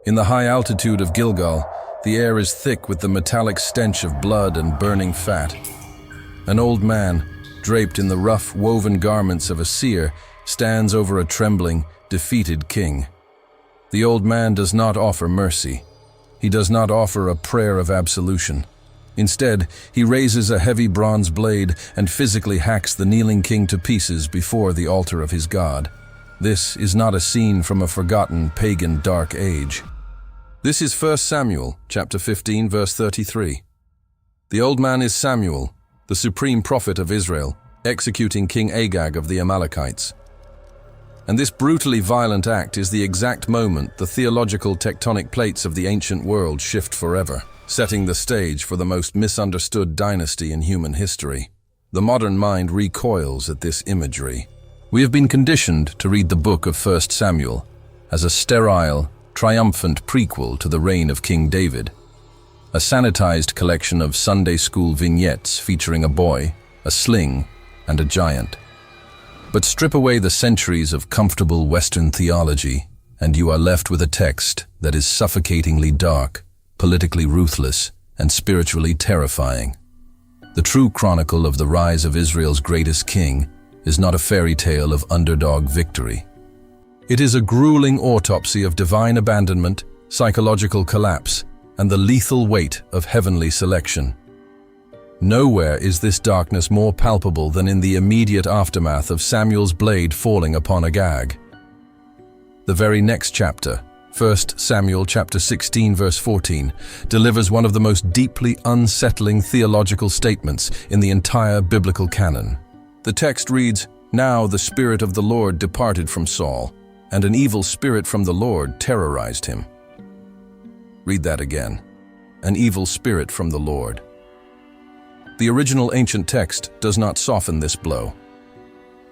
In the high altitude of Gilgal, the air is thick with the metallic stench of blood and burning fat. An old man, draped in the rough, woven garments of a seer, stands over a trembling, defeated king. The old man does not offer mercy. He does not offer a prayer of absolution. Instead, he raises a heavy bronze blade and physically hacks the kneeling king to pieces before the altar of his god. This is not a scene from a forgotten pagan dark age. This is 1 Samuel, chapter 15, verse 33. The old man is Samuel, the supreme prophet of Israel, executing King Agag of the Amalekites. And this brutally violent act is the exact moment the theological tectonic plates of the ancient world shift forever, setting the stage for the most misunderstood dynasty in human history. The modern mind recoils at this imagery. We have been conditioned to read the book of 1 Samuel as a sterile, triumphant prequel to the reign of King David, a sanitized collection of Sunday school vignettes featuring a boy, a sling, and a giant. But strip away the centuries of comfortable Western theology, and you are left with a text that is suffocatingly dark, politically ruthless, and spiritually terrifying. The true chronicle of the rise of Israel's greatest king is not a fairy tale of underdog victory. It is a grueling autopsy of divine abandonment, psychological collapse, and the lethal weight of heavenly selection. Nowhere is this darkness more palpable than in the immediate aftermath of Samuel's blade falling upon Agag. The very next chapter, 1 Samuel chapter 16 verse 14, delivers one of the most deeply unsettling theological statements in the entire biblical canon. The text reads, "Now the Spirit of the Lord departed from Saul, and an evil spirit from the Lord terrorized him." Read that again. An evil spirit from the Lord. The original ancient text does not soften this blow.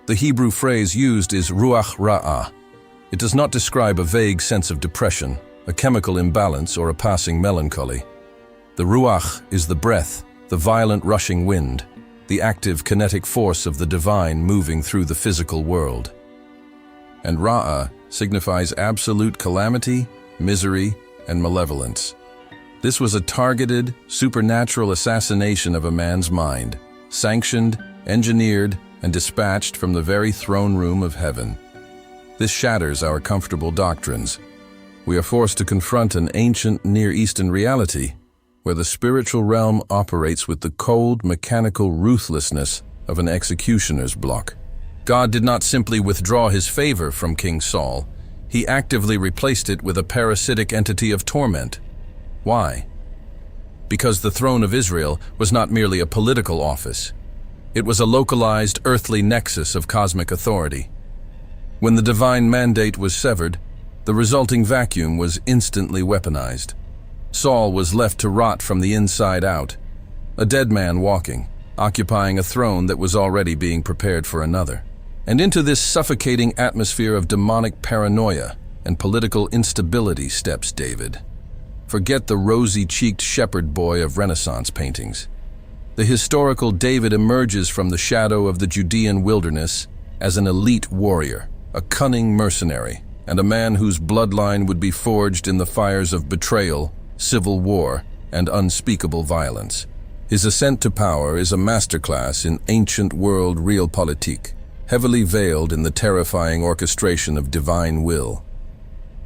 The Hebrew phrase used is Ruach ra'ah. It does not describe a vague sense of depression, a chemical imbalance, or a passing melancholy. The Ruach is the breath, the violent rushing wind, the active kinetic force of the divine moving through the physical world. And Ra'ah signifies absolute calamity, misery, and malevolence. This was a targeted, supernatural assassination of a man's mind, sanctioned, engineered, and dispatched from the very throne room of heaven. This shatters our comfortable doctrines. We are forced to confront an ancient Near Eastern reality, where the spiritual realm operates with the cold, mechanical ruthlessness of an executioner's block. God did not simply withdraw his favor from King Saul. He actively replaced it with a parasitic entity of torment. Why? Because the throne of Israel was not merely a political office. It was a localized, earthly nexus of cosmic authority. When the divine mandate was severed, the resulting vacuum was instantly weaponized. Saul was left to rot from the inside out, a dead man walking, occupying a throne that was already being prepared for another. And into this suffocating atmosphere of demonic paranoia and political instability steps David. Forget the rosy-cheeked shepherd boy of Renaissance paintings. The historical David emerges from the shadow of the Judean wilderness as an elite warrior, a cunning mercenary, and a man whose bloodline would be forged in the fires of betrayal, civil war, and unspeakable violence. His ascent to power is a masterclass in ancient world realpolitik, heavily veiled in the terrifying orchestration of divine will.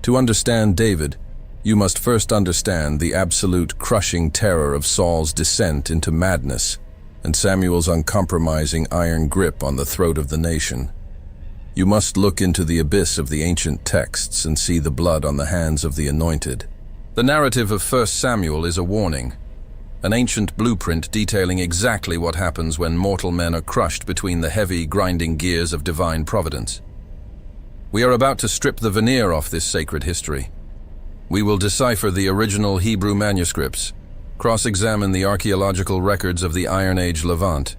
To understand David, you must first understand the absolute crushing terror of Saul's descent into madness and Samuel's uncompromising iron grip on the throat of the nation. You must look into the abyss of the ancient texts and see the blood on the hands of the anointed. The narrative of 1 Samuel is a warning, an ancient blueprint detailing exactly what happens when mortal men are crushed between the heavy, grinding gears of divine providence. We are about to strip the veneer off this sacred history. We will decipher the original Hebrew manuscripts, cross-examine the archaeological records of the Iron Age Levant,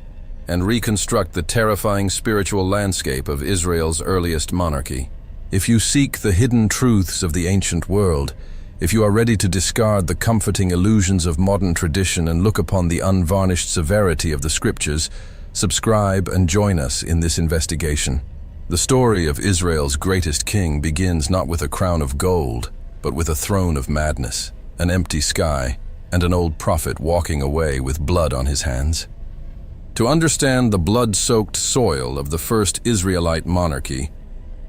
and reconstruct the terrifying spiritual landscape of Israel's earliest monarchy. If you seek the hidden truths of the ancient world, if you are ready to discard the comforting illusions of modern tradition and look upon the unvarnished severity of the scriptures, subscribe and join us in this investigation. The story of Israel's greatest king begins not with a crown of gold, but with a throne of madness, an empty sky, and an old prophet walking away with blood on his hands. To understand the blood-soaked soil of the first Israelite monarchy,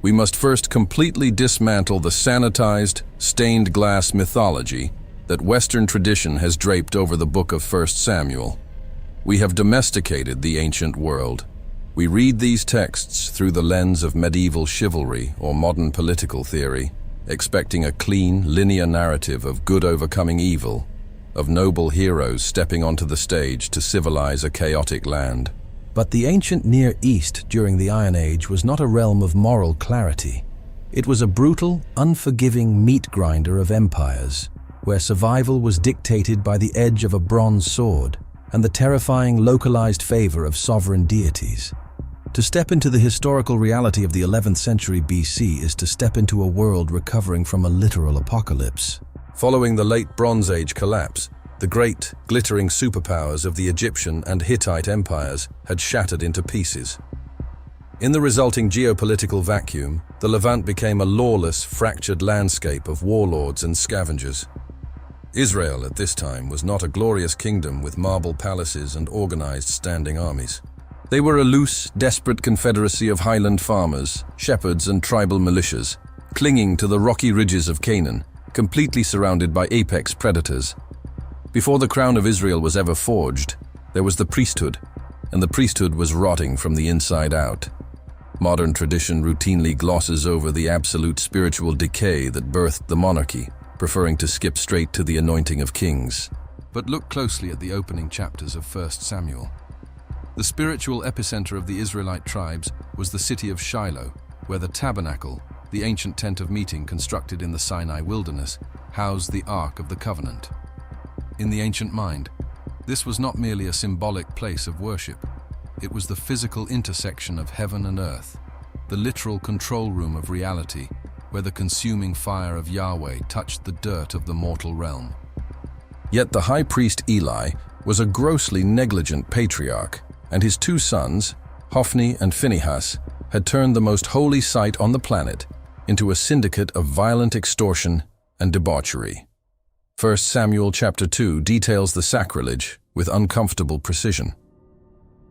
we must first completely dismantle the sanitized, stained glass mythology that Western tradition has draped over the book of 1 Samuel. We have domesticated the ancient world. We read these texts through the lens of medieval chivalry or modern political theory, expecting a clean, linear narrative of good overcoming evil, of noble heroes stepping onto the stage to civilize a chaotic land. But the ancient Near East during the Iron Age was not a realm of moral clarity. It was a brutal, unforgiving meat grinder of empires, where survival was dictated by the edge of a bronze sword and the terrifying localized favor of sovereign deities. To step into the historical reality of the 11th century BC is to step into a world recovering from a literal apocalypse. Following the late Bronze Age collapse, the great, glittering superpowers of the Egyptian and Hittite empires had shattered into pieces. In the resulting geopolitical vacuum, the Levant became a lawless, fractured landscape of warlords and scavengers. Israel at this time was not a glorious kingdom with marble palaces and organized standing armies. They were a loose, desperate confederacy of highland farmers, shepherds and tribal militias, clinging to the rocky ridges of Canaan, completely surrounded by apex predators. Before the crown of Israel was ever forged, there was the priesthood, and the priesthood was rotting from the inside out. Modern tradition routinely glosses over the absolute spiritual decay that birthed the monarchy, preferring to skip straight to the anointing of kings. But look closely at the opening chapters of 1 Samuel. The spiritual epicenter of the Israelite tribes was the city of Shiloh, where the tabernacle, the ancient tent of meeting constructed in the Sinai wilderness, housed the Ark of the Covenant. In the ancient mind, this was not merely a symbolic place of worship. It was the physical intersection of heaven and earth, the literal control room of reality, where the consuming fire of Yahweh touched the dirt of the mortal realm. Yet the high priest Eli was a grossly negligent patriarch, and his two sons, Hophni and Phinehas, had turned the most holy site on the planet into a syndicate of violent extortion and debauchery. 1 Samuel chapter 2 details the sacrilege with uncomfortable precision.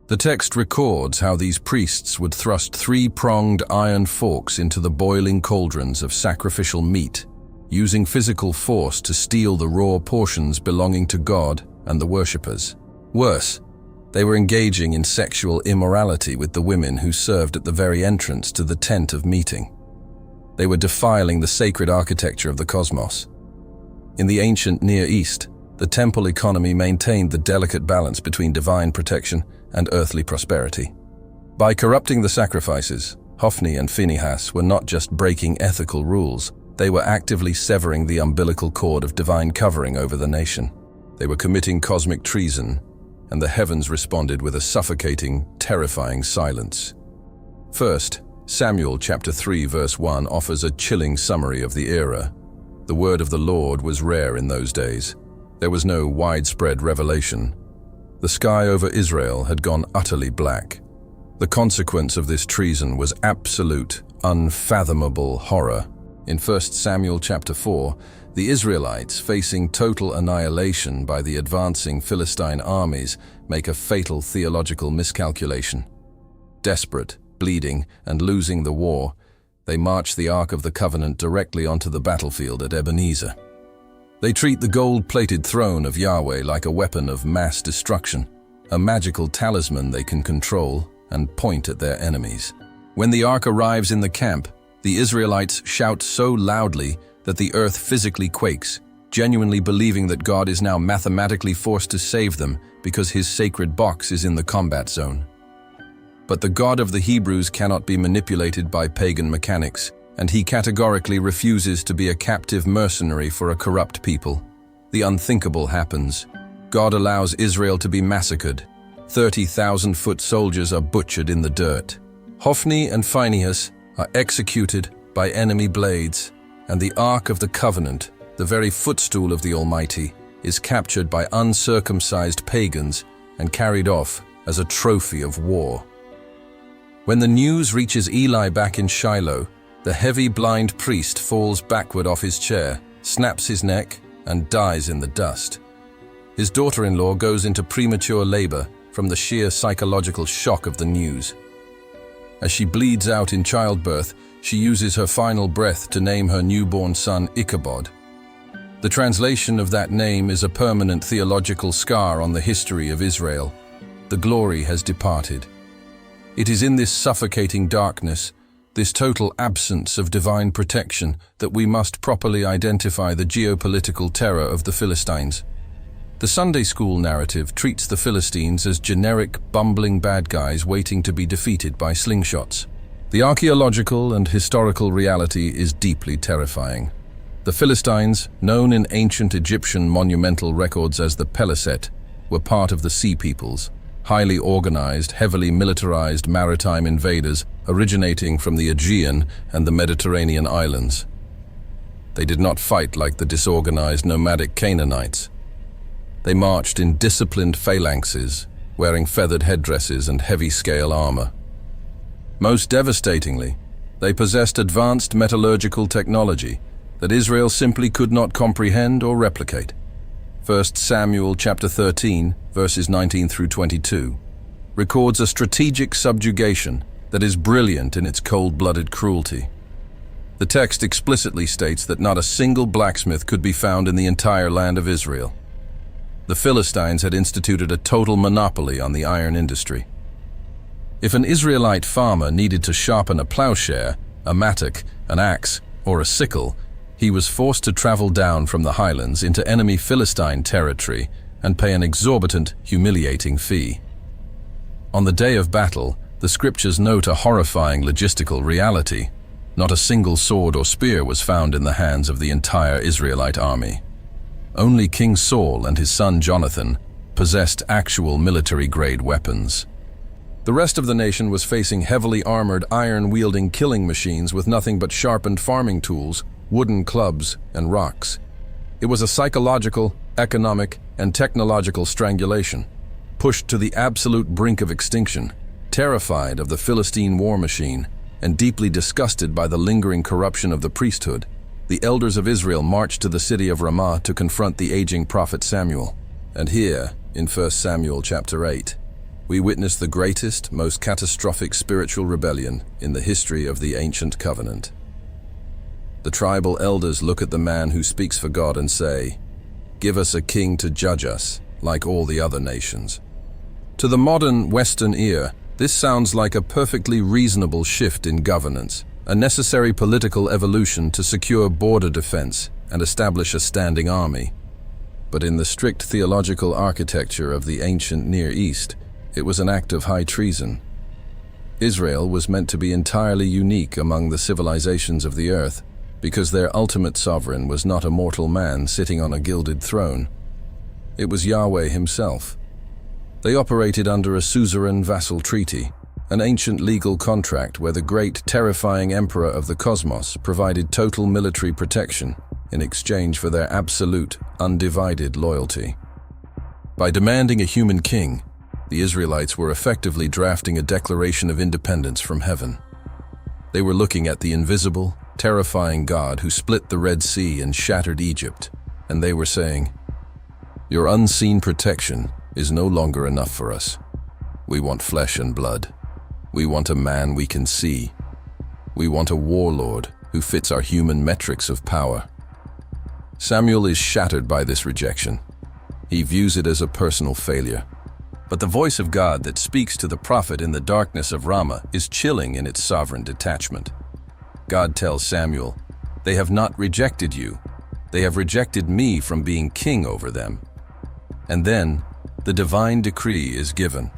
The text records how these priests would thrust three-pronged iron forks into the boiling cauldrons of sacrificial meat, using physical force to steal the raw portions belonging to God and the worshippers. Worse, they were engaging in sexual immorality with the women who served at the very entrance to the tent of meeting. They were defiling the sacred architecture of the cosmos. In the ancient Near East, the temple economy maintained the delicate balance between divine protection and earthly prosperity. By corrupting the sacrifices, Hophni and Phinehas were not just breaking ethical rules, they were actively severing the umbilical cord of divine covering over the nation. They were committing cosmic treason, and the heavens responded with a suffocating, terrifying silence. 1 Samuel chapter 3 verse 1 offers a chilling summary of the era. The word of the Lord was rare in those days. There was no widespread revelation. The sky over Israel had gone utterly black. The consequence of this treason was absolute, unfathomable horror. In 1 Samuel chapter 4, the Israelites, facing total annihilation by the advancing Philistine armies, make a fatal theological miscalculation. Desperate, bleeding, and losing the war, they march the Ark of the Covenant directly onto the battlefield at Ebenezer. They treat the gold-plated throne of Yahweh like a weapon of mass destruction, a magical talisman they can control and point at their enemies. When the Ark arrives in the camp, the Israelites shout so loudly that the earth physically quakes, genuinely believing that God is now mathematically forced to save them because his sacred box is in the combat zone. But the God of the Hebrews cannot be manipulated by pagan mechanics, and he categorically refuses to be a captive mercenary for a corrupt people. The unthinkable happens. God allows Israel to be massacred. 30,000 foot soldiers are butchered in the dirt. Hophni and Phinehas are executed by enemy blades, and the Ark of the Covenant, the very footstool of the Almighty, is captured by uncircumcised pagans and carried off as a trophy of war. When the news reaches Eli back in Shiloh, the heavy blind priest falls backward off his chair, snaps his neck, and dies in the dust. His daughter-in-law goes into premature labor from the sheer psychological shock of the news. As she bleeds out in childbirth, she uses her final breath to name her newborn son Ichabod. The translation of that name is a permanent theological scar on the history of Israel. The glory has departed. It is in this suffocating darkness, this total absence of divine protection, that we must properly identify the geopolitical terror of the Philistines. The Sunday school narrative treats the Philistines as generic, bumbling bad guys waiting to be defeated by slingshots. The archaeological and historical reality is deeply terrifying. The Philistines, known in ancient Egyptian monumental records as the Peliset, were part of the Sea Peoples, highly organized, heavily militarized maritime invaders originating from the Aegean and the Mediterranean islands. They did not fight like the disorganized nomadic Canaanites. They marched in disciplined phalanxes, wearing feathered headdresses and heavy-scale armor. Most devastatingly, they possessed advanced metallurgical technology that Israel simply could not comprehend or replicate. 1 Samuel chapter 13, verses 19 through 22, records a strategic subjugation that is brilliant in its cold-blooded cruelty. The text explicitly states that not a single blacksmith could be found in the entire land of Israel. The Philistines had instituted a total monopoly on the iron industry. If an Israelite farmer needed to sharpen a plowshare, a mattock, an axe, or a sickle, he was forced to travel down from the highlands into enemy Philistine territory and pay an exorbitant, humiliating fee. On the day of battle, the scriptures note a horrifying logistical reality. Not a single sword or spear was found in the hands of the entire Israelite army. Only King Saul and his son Jonathan possessed actual military-grade weapons. The rest of the nation was facing heavily armored, iron-wielding killing machines with nothing but sharpened farming tools, wooden clubs, and rocks. It was a psychological, economic, and technological strangulation, pushed to the absolute brink of extinction, terrified of the Philistine war machine, and deeply disgusted by the lingering corruption of the priesthood. The elders of Israel marched to the city of Ramah to confront the aging prophet Samuel. And here, in 1 Samuel chapter 8, we witness the greatest, most catastrophic spiritual rebellion in the history of the ancient covenant. The tribal elders look at the man who speaks for God and say, "Give us a king to judge us, like all the other nations." To the modern Western ear, this sounds like a perfectly reasonable shift in governance, a necessary political evolution to secure border defense and establish a standing army. But in the strict theological architecture of the ancient Near East, it was an act of high treason. Israel was meant to be entirely unique among the civilizations of the earth, because their ultimate sovereign was not a mortal man sitting on a gilded throne. It was Yahweh himself. They operated under a suzerain vassal treaty, an ancient legal contract where the great, terrifying emperor of the cosmos provided total military protection in exchange for their absolute, undivided loyalty. By demanding a human king, the Israelites were effectively drafting a declaration of independence from heaven. They were looking at the invisible, terrifying God who split the Red Sea and shattered Egypt, and they were saying, "Your unseen protection is no longer enough for us. We want flesh and blood. We want a man we can see. We want a warlord who fits our human metrics of power." Samuel is shattered by this rejection. He views it as a personal failure. But the voice of God that speaks to the prophet in the darkness of Ramah is chilling in its sovereign detachment. God tells Samuel, "They have not rejected you. They have rejected me from being king over them." And then, the divine decree is given.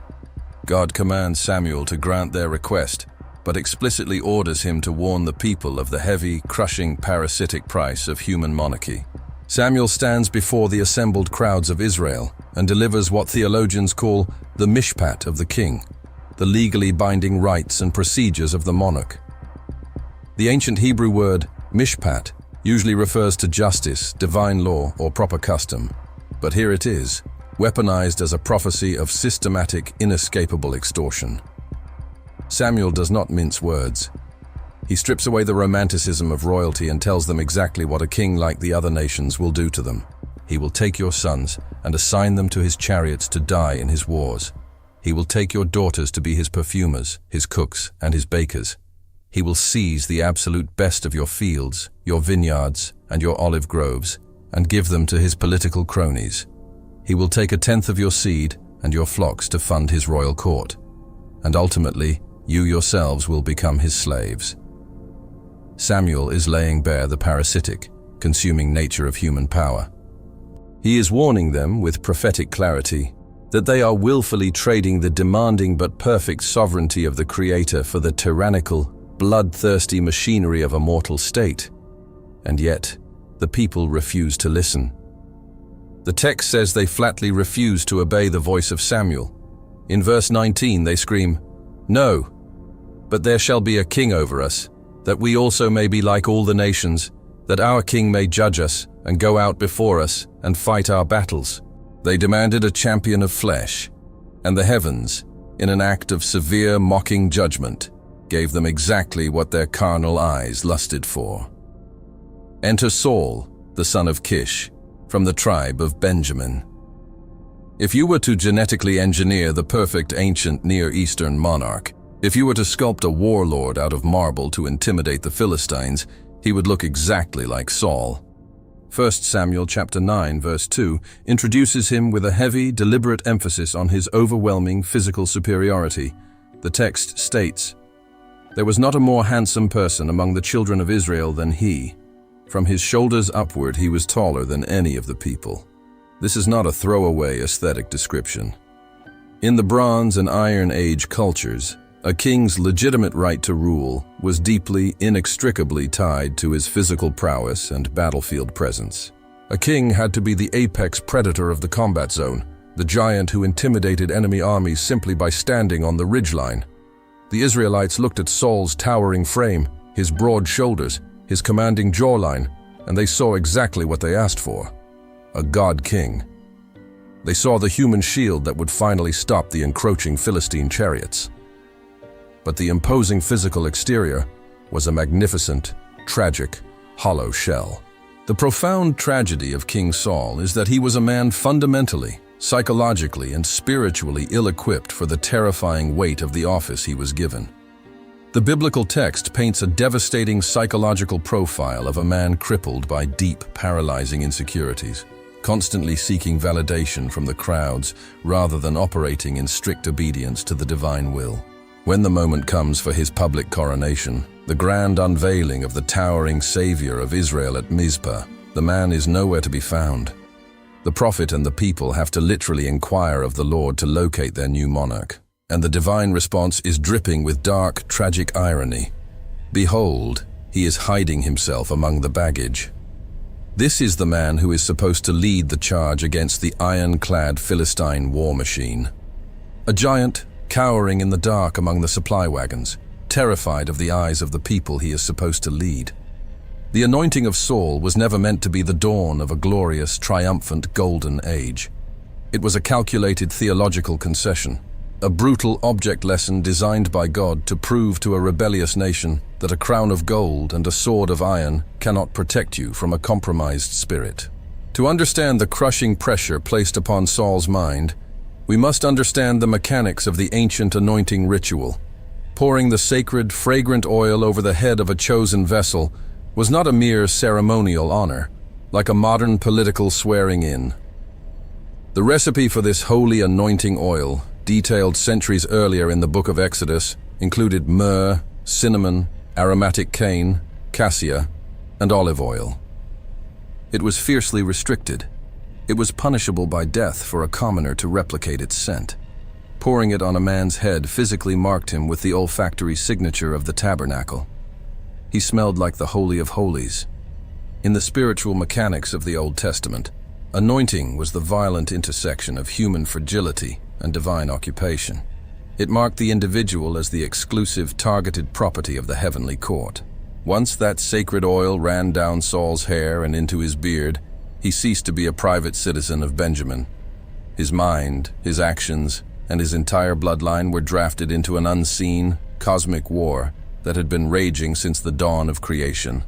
God commands Samuel to grant their request, but explicitly orders him to warn the people of the heavy, crushing, parasitic price of human monarchy. Samuel stands before the assembled crowds of Israel and delivers what theologians call the mishpat of the king, the legally binding rights and procedures of the monarch. The ancient Hebrew word mishpat usually refers to justice, divine law, or proper custom, but here it is, weaponized as a prophecy of systematic, inescapable extortion. Samuel does not mince words. He strips away the romanticism of royalty and tells them exactly what a king like the other nations will do to them. He will take your sons and assign them to his chariots to die in his wars. He will take your daughters to be his perfumers, his cooks, and his bakers. He will seize the absolute best of your fields, your vineyards, and your olive groves, and give them to his political cronies. He will take 1/10 of your seed and your flocks to fund his royal court. And ultimately, you yourselves will become his slaves. Samuel is laying bare the parasitic, consuming nature of human power. He is warning them with prophetic clarity that they are willfully trading the demanding but perfect sovereignty of the Creator for the tyrannical, bloodthirsty machinery of a mortal state. And yet, the people refuse to listen. The text says they flatly refuse to obey the voice of Samuel. In verse 19 they scream, "No, but there shall be a king over us, that we also may be like all the nations, that our king may judge us and go out before us and fight our battles." They demanded a champion of flesh, and the heavens, in an act of severe mocking judgment, gave them exactly what their carnal eyes lusted for. Enter Saul, the son of Kish, from the tribe of Benjamin. If you were to genetically engineer the perfect ancient Near Eastern monarch, if you were to sculpt a warlord out of marble to intimidate the Philistines, he would look exactly like Saul. 1 Samuel chapter 9 verse 2 introduces him with a heavy, deliberate emphasis on his overwhelming physical superiority. The text states, "There was not a more handsome person among the children of Israel than he. From his shoulders upward he was taller than any of the people." This is not a throwaway aesthetic description. In the Bronze and Iron Age cultures, a king's legitimate right to rule was deeply, inextricably tied to his physical prowess and battlefield presence. A king had to be the apex predator of the combat zone, the giant who intimidated enemy armies simply by standing on the ridgeline. The Israelites looked at Saul's towering frame, his broad shoulders, his commanding jawline, and they saw exactly what they asked for: a god king. They saw the human shield that would finally stop the encroaching Philistine chariots. But the imposing physical exterior was a magnificent, tragic, hollow shell. The profound tragedy of King Saul is that he was a man fundamentally, psychologically, and spiritually ill-equipped for the terrifying weight of the office he was given. The biblical text paints a devastating psychological profile of a man crippled by deep, paralyzing insecurities, constantly seeking validation from the crowds rather than operating in strict obedience to the divine will. When the moment comes for his public coronation, the grand unveiling of the towering savior of Israel at Mizpah, the man is nowhere to be found. The prophet and the people have to literally inquire of the Lord to locate their new monarch, and the divine response is dripping with dark, tragic irony. Behold, he is hiding himself among the baggage. This is the man who is supposed to lead the charge against the iron-clad Philistine war machine. A giant, cowering in the dark among the supply wagons, terrified of the eyes of the people he is supposed to lead. The anointing of Saul was never meant to be the dawn of a glorious, triumphant golden age. It was a calculated theological concession, a brutal object lesson designed by God to prove to a rebellious nation that a crown of gold and a sword of iron cannot protect you from a compromised spirit. To understand the crushing pressure placed upon Saul's mind, we must understand the mechanics of the ancient anointing ritual. Pouring the sacred, fragrant oil over the head of a chosen vessel was not a mere ceremonial honor, like a modern political swearing-in. The recipe for this holy anointing oil, detailed centuries earlier in the book of Exodus, included myrrh, cinnamon, aromatic cane, cassia, and olive oil. It was fiercely restricted. It was punishable by death for a commoner to replicate its scent. Pouring it on a man's head physically marked him with the olfactory signature of the tabernacle. He smelled like the Holy of Holies. In the spiritual mechanics of the Old Testament, anointing was the violent intersection of human fragility and divine occupation. It marked the individual as the exclusive, targeted property of the heavenly court. Once that sacred oil ran down Saul's hair and into his beard, he ceased to be a private citizen of Benjamin. His mind, his actions, and his entire bloodline were drafted into an unseen, cosmic war that had been raging since the dawn of creation.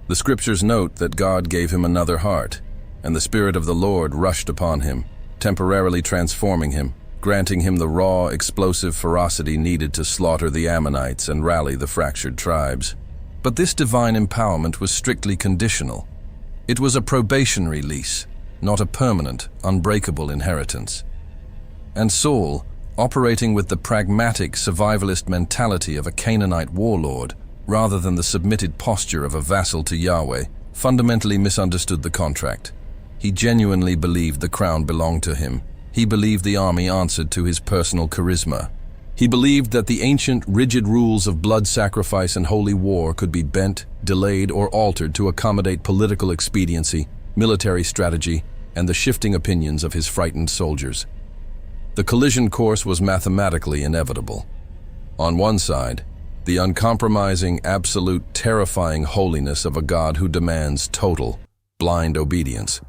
The scriptures note that God gave him another heart, and the Spirit of the Lord rushed upon him, temporarily transforming him, granting him the raw, explosive ferocity needed to slaughter the Ammonites and rally the fractured tribes. But this divine empowerment was strictly conditional. It was a probationary lease, not a permanent, unbreakable inheritance. And Saul, operating with the pragmatic survivalist mentality of a Canaanite warlord, rather than the submitted posture of a vassal to Yahweh, fundamentally misunderstood the contract. He genuinely believed the crown belonged to him. He believed the army answered to his personal charisma. He believed that the ancient, rigid rules of blood sacrifice and holy war could be bent, delayed, or altered to accommodate political expediency, military strategy, and the shifting opinions of his frightened soldiers. The collision course was mathematically inevitable. On one side, the uncompromising, absolute, terrifying holiness of a God who demands total, blind obedience,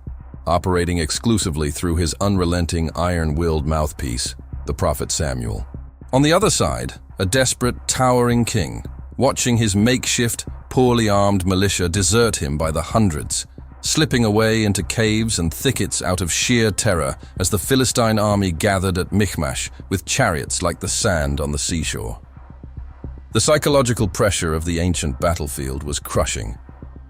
operating exclusively through his unrelenting, iron-willed mouthpiece, the prophet Samuel. On the other side, a desperate, towering king, watching his makeshift, poorly armed militia desert him by the hundreds, slipping away into caves and thickets out of sheer terror as the Philistine army gathered at Michmash with chariots like the sand on the seashore. The psychological pressure of the ancient battlefield was crushing.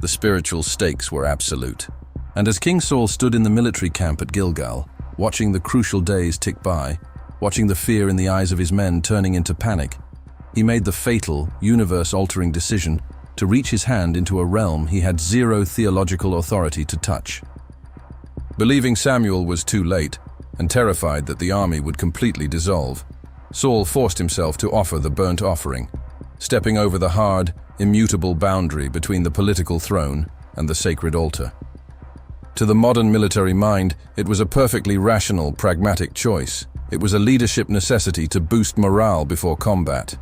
The spiritual stakes were absolute. And as King Saul stood in the military camp at Gilgal, watching the crucial days tick by, watching the fear in the eyes of his men turning into panic, he made the fatal, universe-altering decision to reach his hand into a realm he had zero theological authority to touch. Believing Samuel was too late, and terrified that the army would completely dissolve, Saul forced himself to offer the burnt offering, stepping over the hard, immutable boundary between the political throne and the sacred altar. To the modern military mind, it was a perfectly rational, pragmatic choice. It was a leadership necessity to boost morale before combat.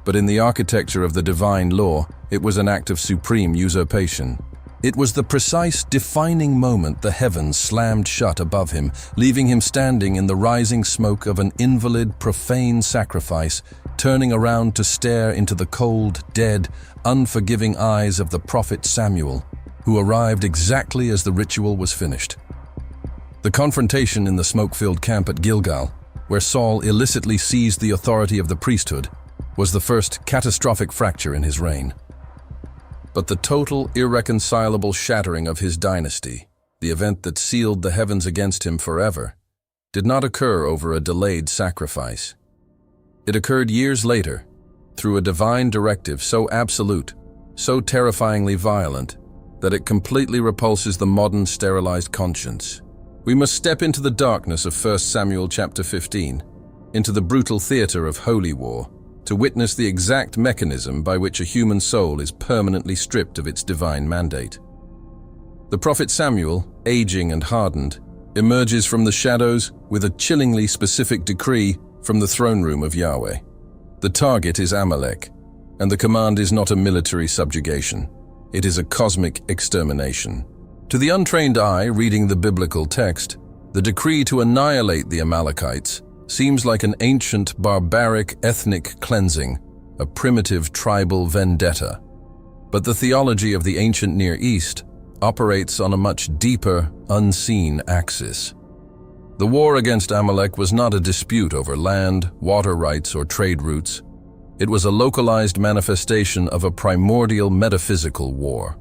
But in the architecture of the divine law, it was an act of supreme usurpation. It was the precise, defining moment the heavens slammed shut above him, leaving him standing in the rising smoke of an invalid, profane sacrifice, turning around to stare into the cold, dead, unforgiving eyes of the prophet Samuel, who arrived exactly as the ritual was finished. The confrontation in the smoke-filled camp at Gilgal, where Saul illicitly seized the authority of the priesthood, was the first catastrophic fracture in his reign. But the total, irreconcilable shattering of his dynasty, the event that sealed the heavens against him forever, did not occur over a delayed sacrifice. It occurred years later, through a divine directive so absolute, so terrifyingly violent, that it completely repulses the modern sterilized conscience. We must step into the darkness of 1 Samuel chapter 15, into the brutal theater of holy war, to witness the exact mechanism by which a human soul is permanently stripped of its divine mandate. The prophet Samuel, aging and hardened, emerges from the shadows with a chillingly specific decree from the throne room of Yahweh. The target is Amalek, and the command is not a military subjugation. It is a cosmic extermination. To the untrained eye reading the biblical text, the decree to annihilate the Amalekites seems like an ancient, barbaric, ethnic cleansing, a primitive tribal vendetta. But the theology of the ancient Near East operates on a much deeper, unseen axis. The war against Amalek was not a dispute over land, water rights, or trade routes. It was a localized manifestation of a primordial metaphysical war.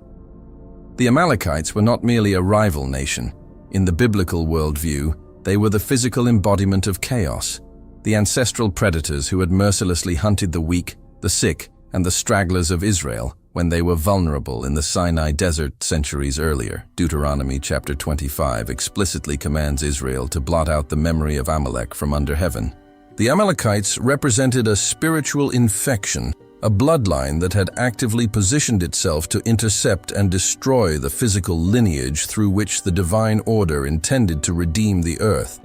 The Amalekites were not merely a rival nation. In the biblical worldview, they were the physical embodiment of chaos, the ancestral predators who had mercilessly hunted the weak, the sick, and the stragglers of Israel when they were vulnerable in the Sinai desert centuries earlier. Deuteronomy chapter 25 explicitly commands Israel to blot out the memory of Amalek from under heaven. The Amalekites represented a spiritual infection, a bloodline that had actively positioned itself to intercept and destroy the physical lineage through which the divine order intended to redeem the earth.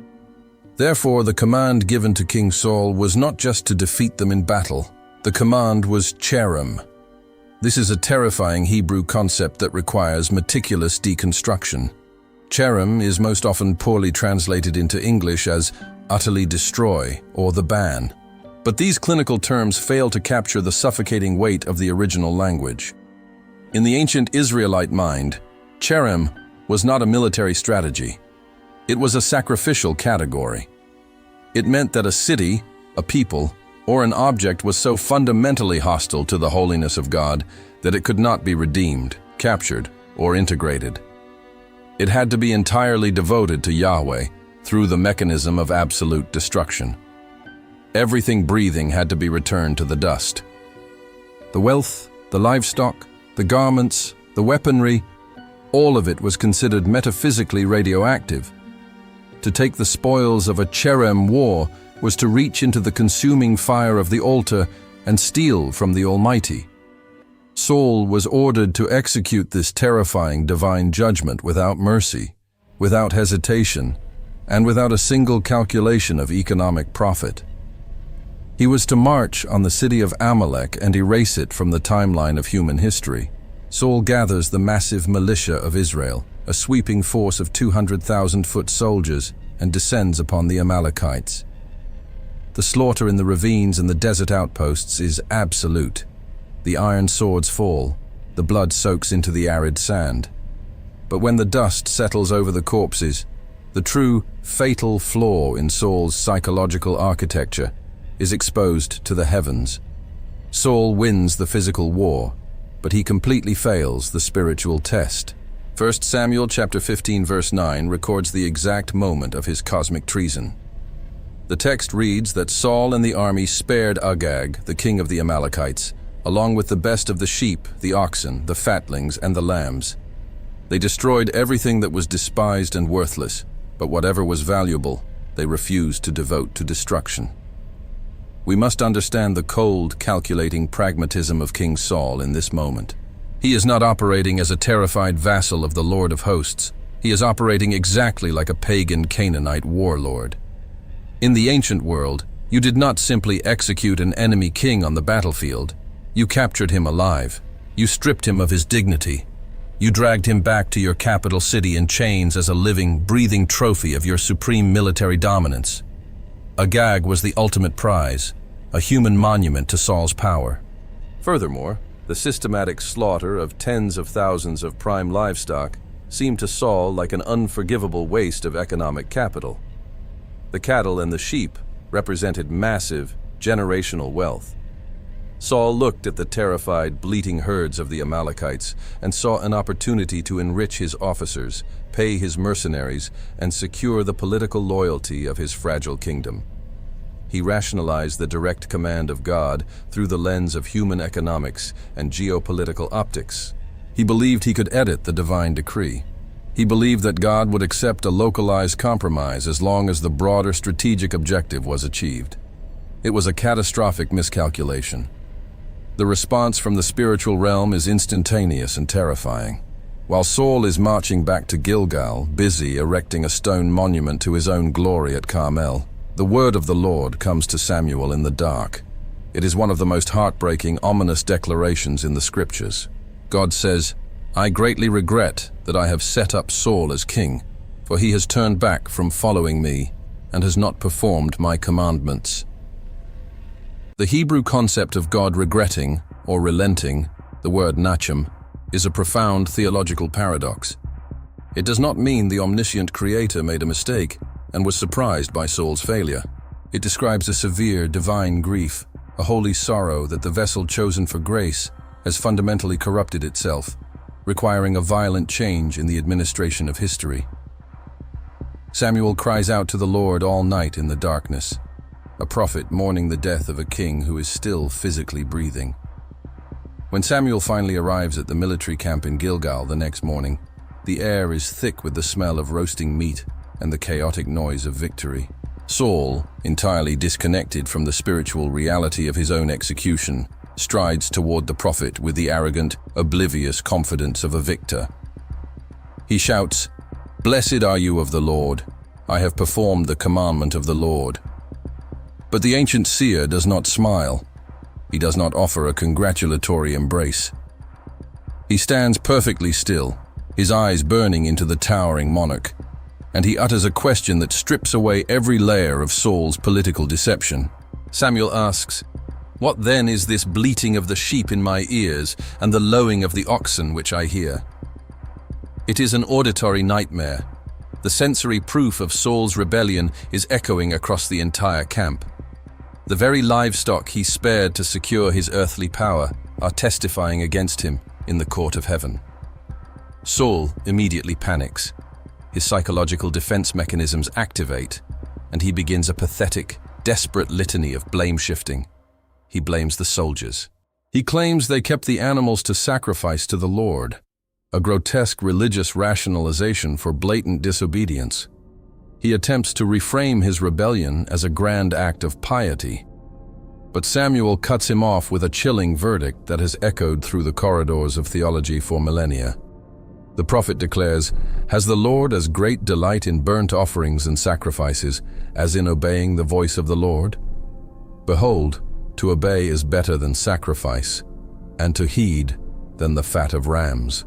Therefore, the command given to King Saul was not just to defeat them in battle. The command was Cherem. This is a terrifying Hebrew concept that requires meticulous deconstruction. Cherem is most often poorly translated into English as utterly destroy or the ban. But these clinical terms fail to capture the suffocating weight of the original language. In the ancient Israelite mind, Cherem was not a military strategy. It was a sacrificial category. It meant that a city, a people, or an object was so fundamentally hostile to the holiness of God that it could not be redeemed, captured, or integrated. It had to be entirely devoted to Yahweh through the mechanism of absolute destruction. Everything breathing had to be returned to the dust. The wealth, the livestock, the garments, the weaponry, all of it was considered metaphysically radioactive. To take the spoils of a Cherem war was to reach into the consuming fire of the altar and steal from the Almighty. Saul was ordered to execute this terrifying divine judgment without mercy, without hesitation, and without a single calculation of economic profit. He was to march on the city of Amalek and erase it from the timeline of human history. Saul gathers the massive militia of Israel, a sweeping force of 200,000 foot soldiers, and descends upon the Amalekites. The slaughter in the ravines and the desert outposts is absolute. The iron swords fall, the blood soaks into the arid sand. But when the dust settles over the corpses, the true, fatal flaw in Saul's psychological architecture is exposed to the heavens. Saul wins the physical war, but he completely fails the spiritual test. 1 Samuel chapter 15 verse 9 records the exact moment of his cosmic treason. The text reads that Saul and the army spared Agag, the king of the Amalekites, along with the best of the sheep, the oxen, the fatlings, and the lambs. They destroyed everything that was despised and worthless, but whatever was valuable, they refused to devote to destruction. We must understand the cold, calculating pragmatism of King Saul in this moment. He is not operating as a terrified vassal of the Lord of hosts. He is operating exactly like a pagan Canaanite warlord. In the ancient world, you did not simply execute an enemy king on the battlefield. You captured him alive. You stripped him of his dignity. You dragged him back to your capital city in chains as a living, breathing trophy of your supreme military dominance. Agag was the ultimate prize, a human monument to Saul's power. Furthermore, the systematic slaughter of tens of thousands of prime livestock seemed to Saul like an unforgivable waste of economic capital. The cattle and the sheep represented massive, generational wealth. Saul looked at the terrified, bleating herds of the Amalekites and saw an opportunity to enrich his officers, pay his mercenaries, and secure the political loyalty of his fragile kingdom. He rationalized the direct command of God through the lens of human economics and geopolitical optics. He believed he could edit the divine decree. He believed that God would accept a localized compromise as long as the broader strategic objective was achieved. It was a catastrophic miscalculation. The response from the spiritual realm is instantaneous and terrifying. While Saul is marching back to Gilgal, busy erecting a stone monument to his own glory at Carmel, the word of the Lord comes to Samuel in the dark. It is one of the most heartbreaking, ominous declarations in the scriptures. God says, "I greatly regret that I have set up Saul as king, for he has turned back from following me and has not performed my commandments." The Hebrew concept of God regretting or relenting, the word nachem, is a profound theological paradox. It does not mean the omniscient creator made a mistake and was surprised by Saul's failure. It describes a severe divine grief, a holy sorrow that the vessel chosen for grace has fundamentally corrupted itself, requiring a violent change in the administration of history. Samuel cries out to the Lord all night in the darkness, a prophet mourning the death of a king who is still physically breathing. When Samuel finally arrives at the military camp in Gilgal the next morning, the air is thick with the smell of roasting meat and the chaotic noise of victory. Saul, entirely disconnected from the spiritual reality of his own execution, strides toward the prophet with the arrogant, oblivious confidence of a victor. He shouts, "Blessed are you of the Lord. I have performed the commandment of the Lord." But the ancient seer does not smile. He does not offer a congratulatory embrace. He stands perfectly still, his eyes burning into the towering monarch, and he utters a question that strips away every layer of Saul's political deception. Samuel asks, "What then is this bleating of the sheep in my ears and the lowing of the oxen which I hear?" It is an auditory nightmare. The sensory proof of Saul's rebellion is echoing across the entire camp. The very livestock he spared to secure his earthly power are testifying against him in the court of heaven. Saul immediately panics. His psychological defense mechanisms activate, and he begins a pathetic, desperate litany of blame-shifting. He blames the soldiers. He claims they kept the animals to sacrifice to the Lord, a grotesque religious rationalization for blatant disobedience. He attempts to reframe his rebellion as a grand act of piety. But Samuel cuts him off with a chilling verdict that has echoed through the corridors of theology for millennia. The prophet declares, "Has the Lord as great delight in burnt offerings and sacrifices as in obeying the voice of the Lord? Behold, to obey is better than sacrifice, and to heed than the fat of rams.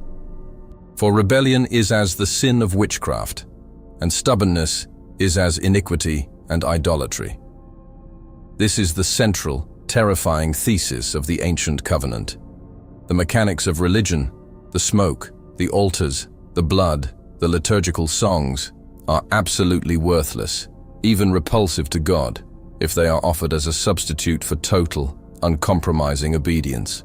For rebellion is as the sin of witchcraft, and stubbornness is as iniquity and idolatry." This is the central, terrifying thesis of the ancient covenant. The mechanics of religion, the smoke, the altars, the blood, the liturgical songs, are absolutely worthless, even repulsive to God, if they are offered as a substitute for total, uncompromising obedience.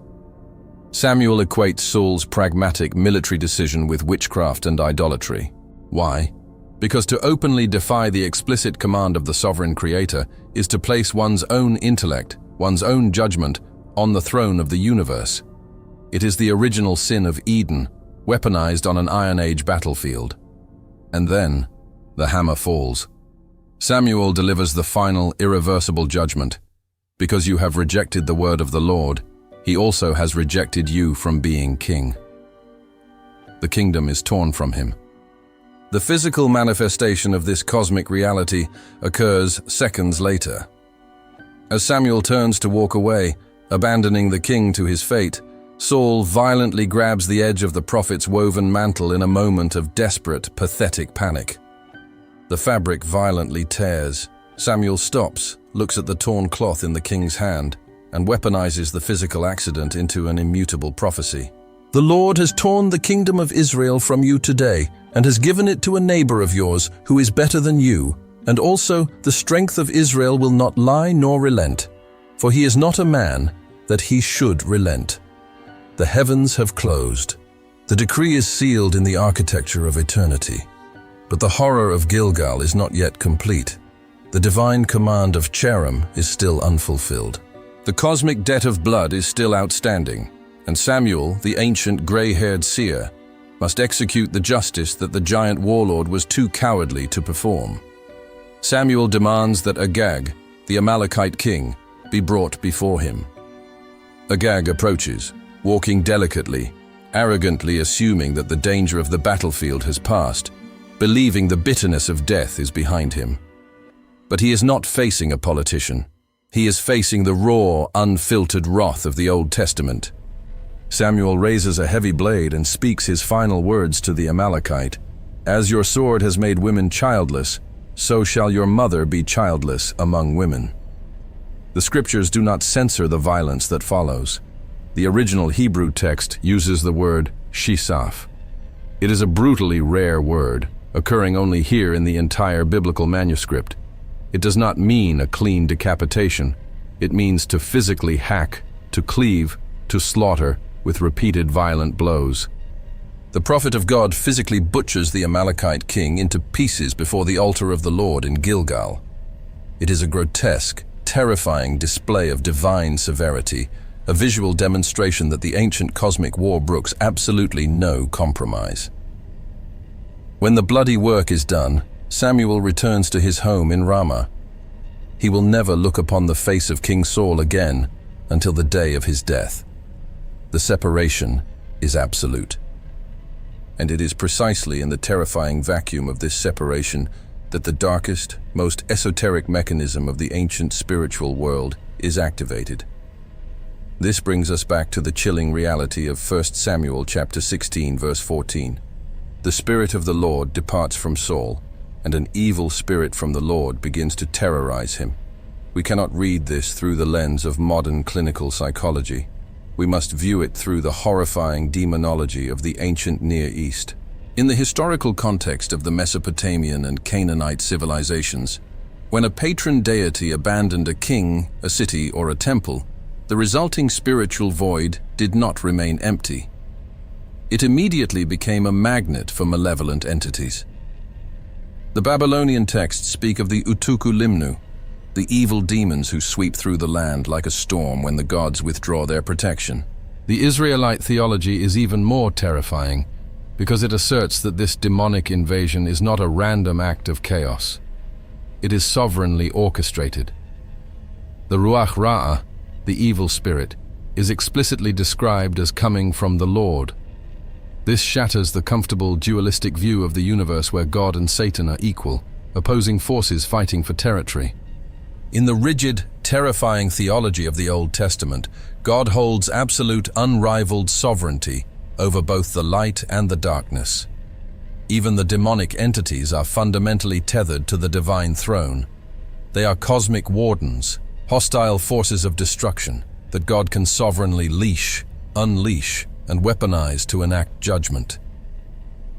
Samuel equates Saul's pragmatic military decision with witchcraft and idolatry. Why? Because to openly defy the explicit command of the sovereign creator is to place one's own intellect, one's own judgment, on the throne of the universe. It is the original sin of Eden, weaponized on an Iron Age battlefield. And then, the hammer falls. Samuel delivers the final, irreversible judgment. Because you have rejected the word of the Lord, he also has rejected you from being king. The kingdom is torn from him. The physical manifestation of this cosmic reality occurs seconds later. As Samuel turns to walk away, abandoning the king to his fate, Saul violently grabs the edge of the prophet's woven mantle in a moment of desperate, pathetic panic. The fabric violently tears. Samuel stops, looks at the torn cloth in the king's hand, and weaponizes the physical accident into an immutable prophecy. "The Lord has torn the kingdom of Israel from you today, and has given it to a neighbor of yours who is better than you, and also the strength of Israel will not lie nor relent, for he is not a man that he should relent. The heavens have closed. The decree is sealed in the architecture of eternity. But the horror of Gilgal is not yet complete. The divine command of Cherem is still unfulfilled. The cosmic debt of blood is still outstanding, and Samuel, the ancient gray-haired seer, must execute the justice that the giant warlord was too cowardly to perform. Samuel demands that Agag, the Amalekite king, be brought before him. Agag approaches, walking delicately, arrogantly assuming that the danger of the battlefield has passed, believing the bitterness of death is behind him. But he is not facing a politician. He is facing the raw, unfiltered wrath of the Old Testament. Samuel raises a heavy blade and speaks his final words to the Amalekite. "As your sword has made women childless, so shall your mother be childless among women." The scriptures do not censor the violence that follows. The original Hebrew text uses the word shisaf. It is a brutally rare word, occurring only here in the entire biblical manuscript. It does not mean a clean decapitation. It means to physically hack, to cleave, to slaughter with repeated violent blows. The prophet of God physically butchers the Amalekite king into pieces before the altar of the Lord in Gilgal. It is a grotesque, terrifying display of divine severity, a visual demonstration that the ancient cosmic war brooks absolutely no compromise. When the bloody work is done, Samuel returns to his home in Ramah. He will never look upon the face of King Saul again until the day of his death. The separation is absolute. And it is precisely in the terrifying vacuum of this separation that the darkest, most esoteric mechanism of the ancient spiritual world is activated. This brings us back to the chilling reality of 1 Samuel chapter 16, verse 14. The Spirit of the Lord departs from Saul, and an evil spirit from the Lord begins to terrorize him. We cannot read this through the lens of modern clinical psychology. We must view it through the horrifying demonology of the ancient Near East. In the historical context of the Mesopotamian and Canaanite civilizations, when a patron deity abandoned a king, a city, or a temple, the resulting spiritual void did not remain empty. It immediately became a magnet for malevolent entities. The Babylonian texts speak of the Utuku Limnu, the evil demons who sweep through the land like a storm when the gods withdraw their protection. The Israelite theology is even more terrifying because it asserts that this demonic invasion is not a random act of chaos. It is sovereignly orchestrated. The Ruach Ra'ah, the evil spirit, is explicitly described as coming from the Lord. This shatters the comfortable dualistic view of the universe where God and Satan are equal, opposing forces fighting for territory. In the rigid, terrifying theology of the Old Testament, God holds absolute, unrivaled sovereignty over both the light and the darkness. Even the demonic entities are fundamentally tethered to the divine throne. They are cosmic wardens, hostile forces of destruction that God can sovereignly leash, unleash, and weaponize to enact judgment.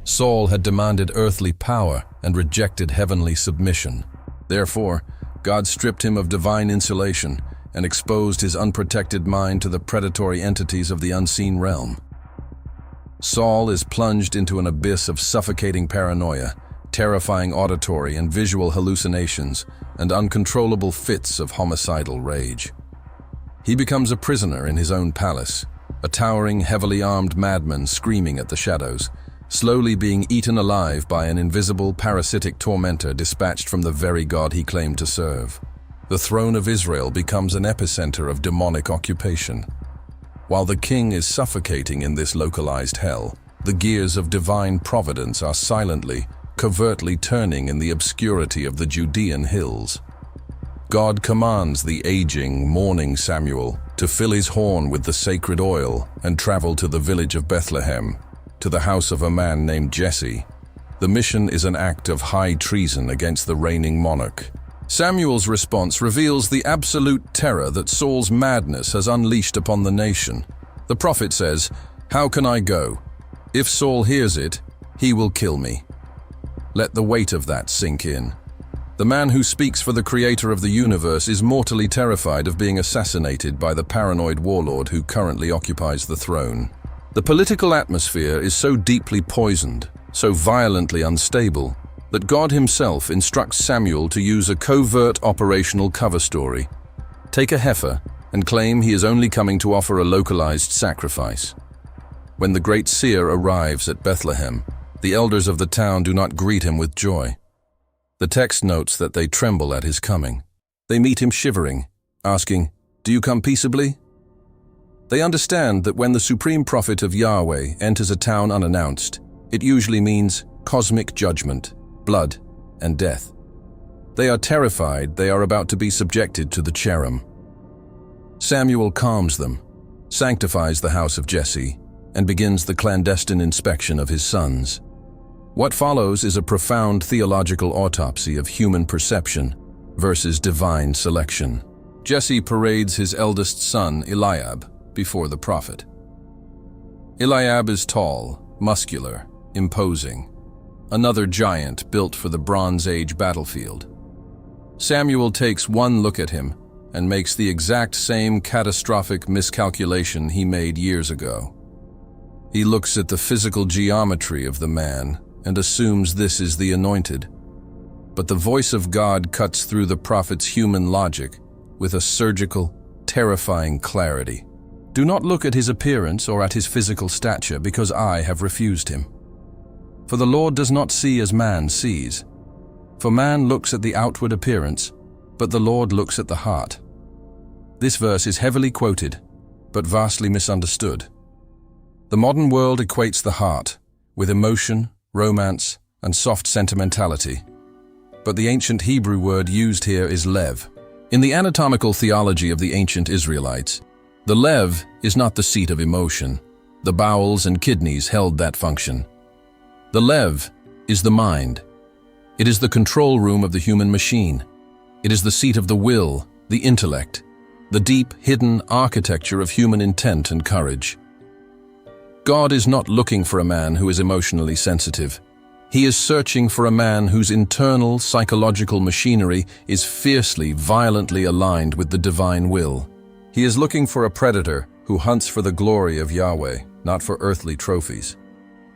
Saul had demanded earthly power and rejected heavenly submission. Therefore, God stripped him of divine insulation and exposed his unprotected mind to the predatory entities of the unseen realm. Saul is plunged into an abyss of suffocating paranoia, terrifying auditory and visual hallucinations, and uncontrollable fits of homicidal rage. He becomes a prisoner in his own palace, a towering, heavily armed madman screaming at the shadows, slowly being eaten alive by an invisible, parasitic tormentor dispatched from the very God he claimed to serve. The throne of Israel becomes an epicenter of demonic occupation. While the king is suffocating in this localized hell, the gears of divine providence are silently, covertly turning in the obscurity of the Judean hills. God commands the aging, mourning Samuel to fill his horn with the sacred oil and travel to the village of Bethlehem, to the house of a man named Jesse. The mission is an act of high treason against the reigning monarch. Samuel's response reveals the absolute terror that Saul's madness has unleashed upon the nation. The prophet says, "How can I go? If Saul hears it, he will kill me." Let the weight of that sink in. The man who speaks for the creator of the universe is mortally terrified of being assassinated by the paranoid warlord who currently occupies the throne. The political atmosphere is so deeply poisoned, so violently unstable, that God himself instructs Samuel to use a covert operational cover story. Take a heifer and claim he is only coming to offer a localized sacrifice. When the great seer arrives at Bethlehem, the elders of the town do not greet him with joy. The text notes that they tremble at his coming. They meet him shivering, asking, "Do you come peaceably?" They understand that when the supreme prophet of Yahweh enters a town unannounced, it usually means cosmic judgment, blood, and death. They are terrified they are about to be subjected to the Cherem. Samuel calms them, sanctifies the house of Jesse, and begins the clandestine inspection of his sons. What follows is a profound theological autopsy of human perception versus divine selection. Jesse parades his eldest son, Eliab, before the prophet. Eliab is tall, muscular, imposing, another giant built for the Bronze Age battlefield. Samuel takes one look at him and makes the exact same catastrophic miscalculation he made years ago. He looks at the physical geometry of the man and assumes this is the anointed. But the voice of God cuts through the prophet's human logic with a surgical, terrifying clarity. Do not look at his appearance or at his physical stature, because I have refused him. For the Lord does not see as man sees. For man looks at the outward appearance, but the Lord looks at the heart. This verse is heavily quoted, but vastly misunderstood. The modern world equates the heart with emotion, romance, and soft sentimentality. But the ancient Hebrew word used here is lev. In the anatomical theology of the ancient Israelites, the lev is not the seat of emotion. The bowels and kidneys held that function. The lev is the mind. It is the control room of the human machine. It is the seat of the will, the intellect, the deep, hidden architecture of human intent and courage. God is not looking for a man who is emotionally sensitive. He is searching for a man whose internal psychological machinery is fiercely, violently aligned with the divine will. He is looking for a predator who hunts for the glory of Yahweh, not for earthly trophies.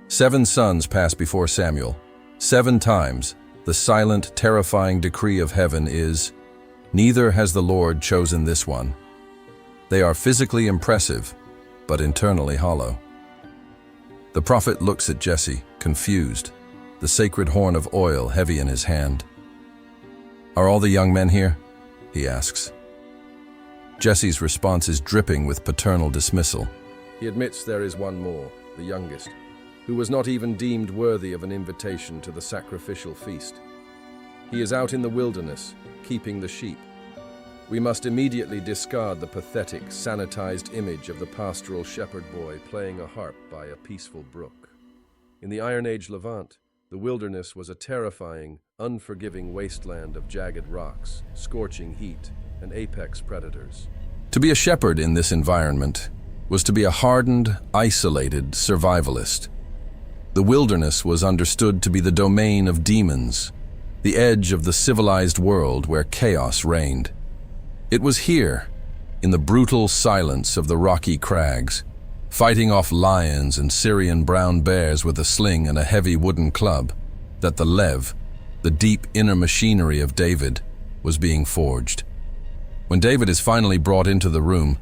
7 sons pass before Samuel. 7 times, the silent, terrifying decree of heaven is, "Neither has the Lord chosen this one." They are physically impressive, but internally hollow. The prophet looks at Jesse, confused, the sacred horn of oil heavy in his hand. "Are all the young men here?" he asks. Jesse's response is dripping with paternal dismissal. He admits there is one more, the youngest, who was not even deemed worthy of an invitation to the sacrificial feast. He is out in the wilderness, keeping the sheep. We must immediately discard the pathetic, sanitized image of the pastoral shepherd boy playing a harp by a peaceful brook. In the Iron Age Levant, the wilderness was a terrifying, unforgiving wasteland of jagged rocks, scorching heat, and apex predators. To be a shepherd in this environment was to be a hardened, isolated survivalist. The wilderness was understood to be the domain of demons, the edge of the civilized world where chaos reigned. It was here, in the brutal silence of the rocky crags, fighting off lions and Syrian brown bears with a sling and a heavy wooden club, that the Lev, the deep inner machinery of David, was being forged. When David is finally brought into the room,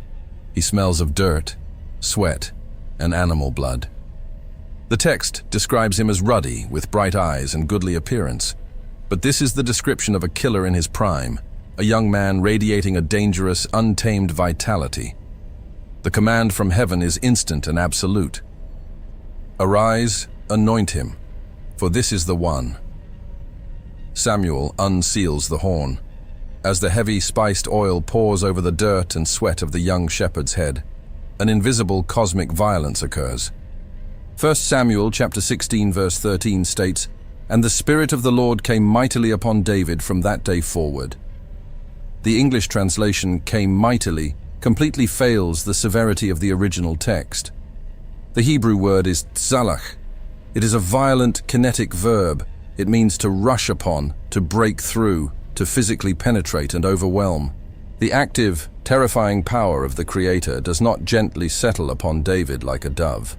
he smells of dirt, sweat, and animal blood. The text describes him as ruddy, with bright eyes and goodly appearance, but this is the description of a killer in his prime, a young man radiating a dangerous, untamed vitality. The command from heaven is instant and absolute. "Arise, anoint him, for this is the one." Samuel unseals the horn. As the heavy spiced oil pours over the dirt and sweat of the young shepherd's head, an invisible cosmic violence occurs. 1 Samuel chapter 16 verse 13 states, "And the Spirit of the Lord came mightily upon David from that day forward." The English translation "came mightily" completely fails the severity of the original text. The Hebrew word is tzalach. It is a violent kinetic verb. It means to rush upon, to break through, to physically penetrate and overwhelm. The active, terrifying power of the Creator does not gently settle upon David like a dove.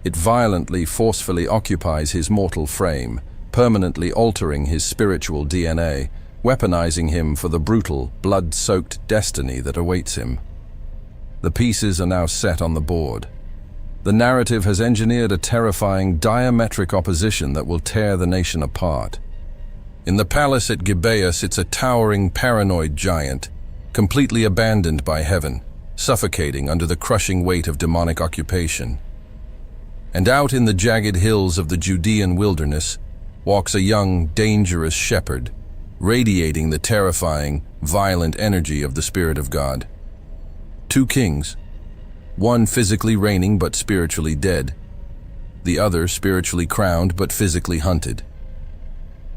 It violently, forcefully occupies his mortal frame, permanently altering his spiritual DNA, weaponizing him for the brutal, blood-soaked destiny that awaits him. The pieces are now set on the board. The narrative has engineered a terrifying, diametric opposition that will tear the nation apart. In the palace at Gibeah sits a towering, paranoid giant, completely abandoned by heaven, suffocating under the crushing weight of demonic occupation. And out in the jagged hills of the Judean wilderness walks a young, dangerous shepherd, radiating the terrifying, violent energy of the Spirit of God. 2 kings, one physically reigning but spiritually dead, the other spiritually crowned but physically hunted.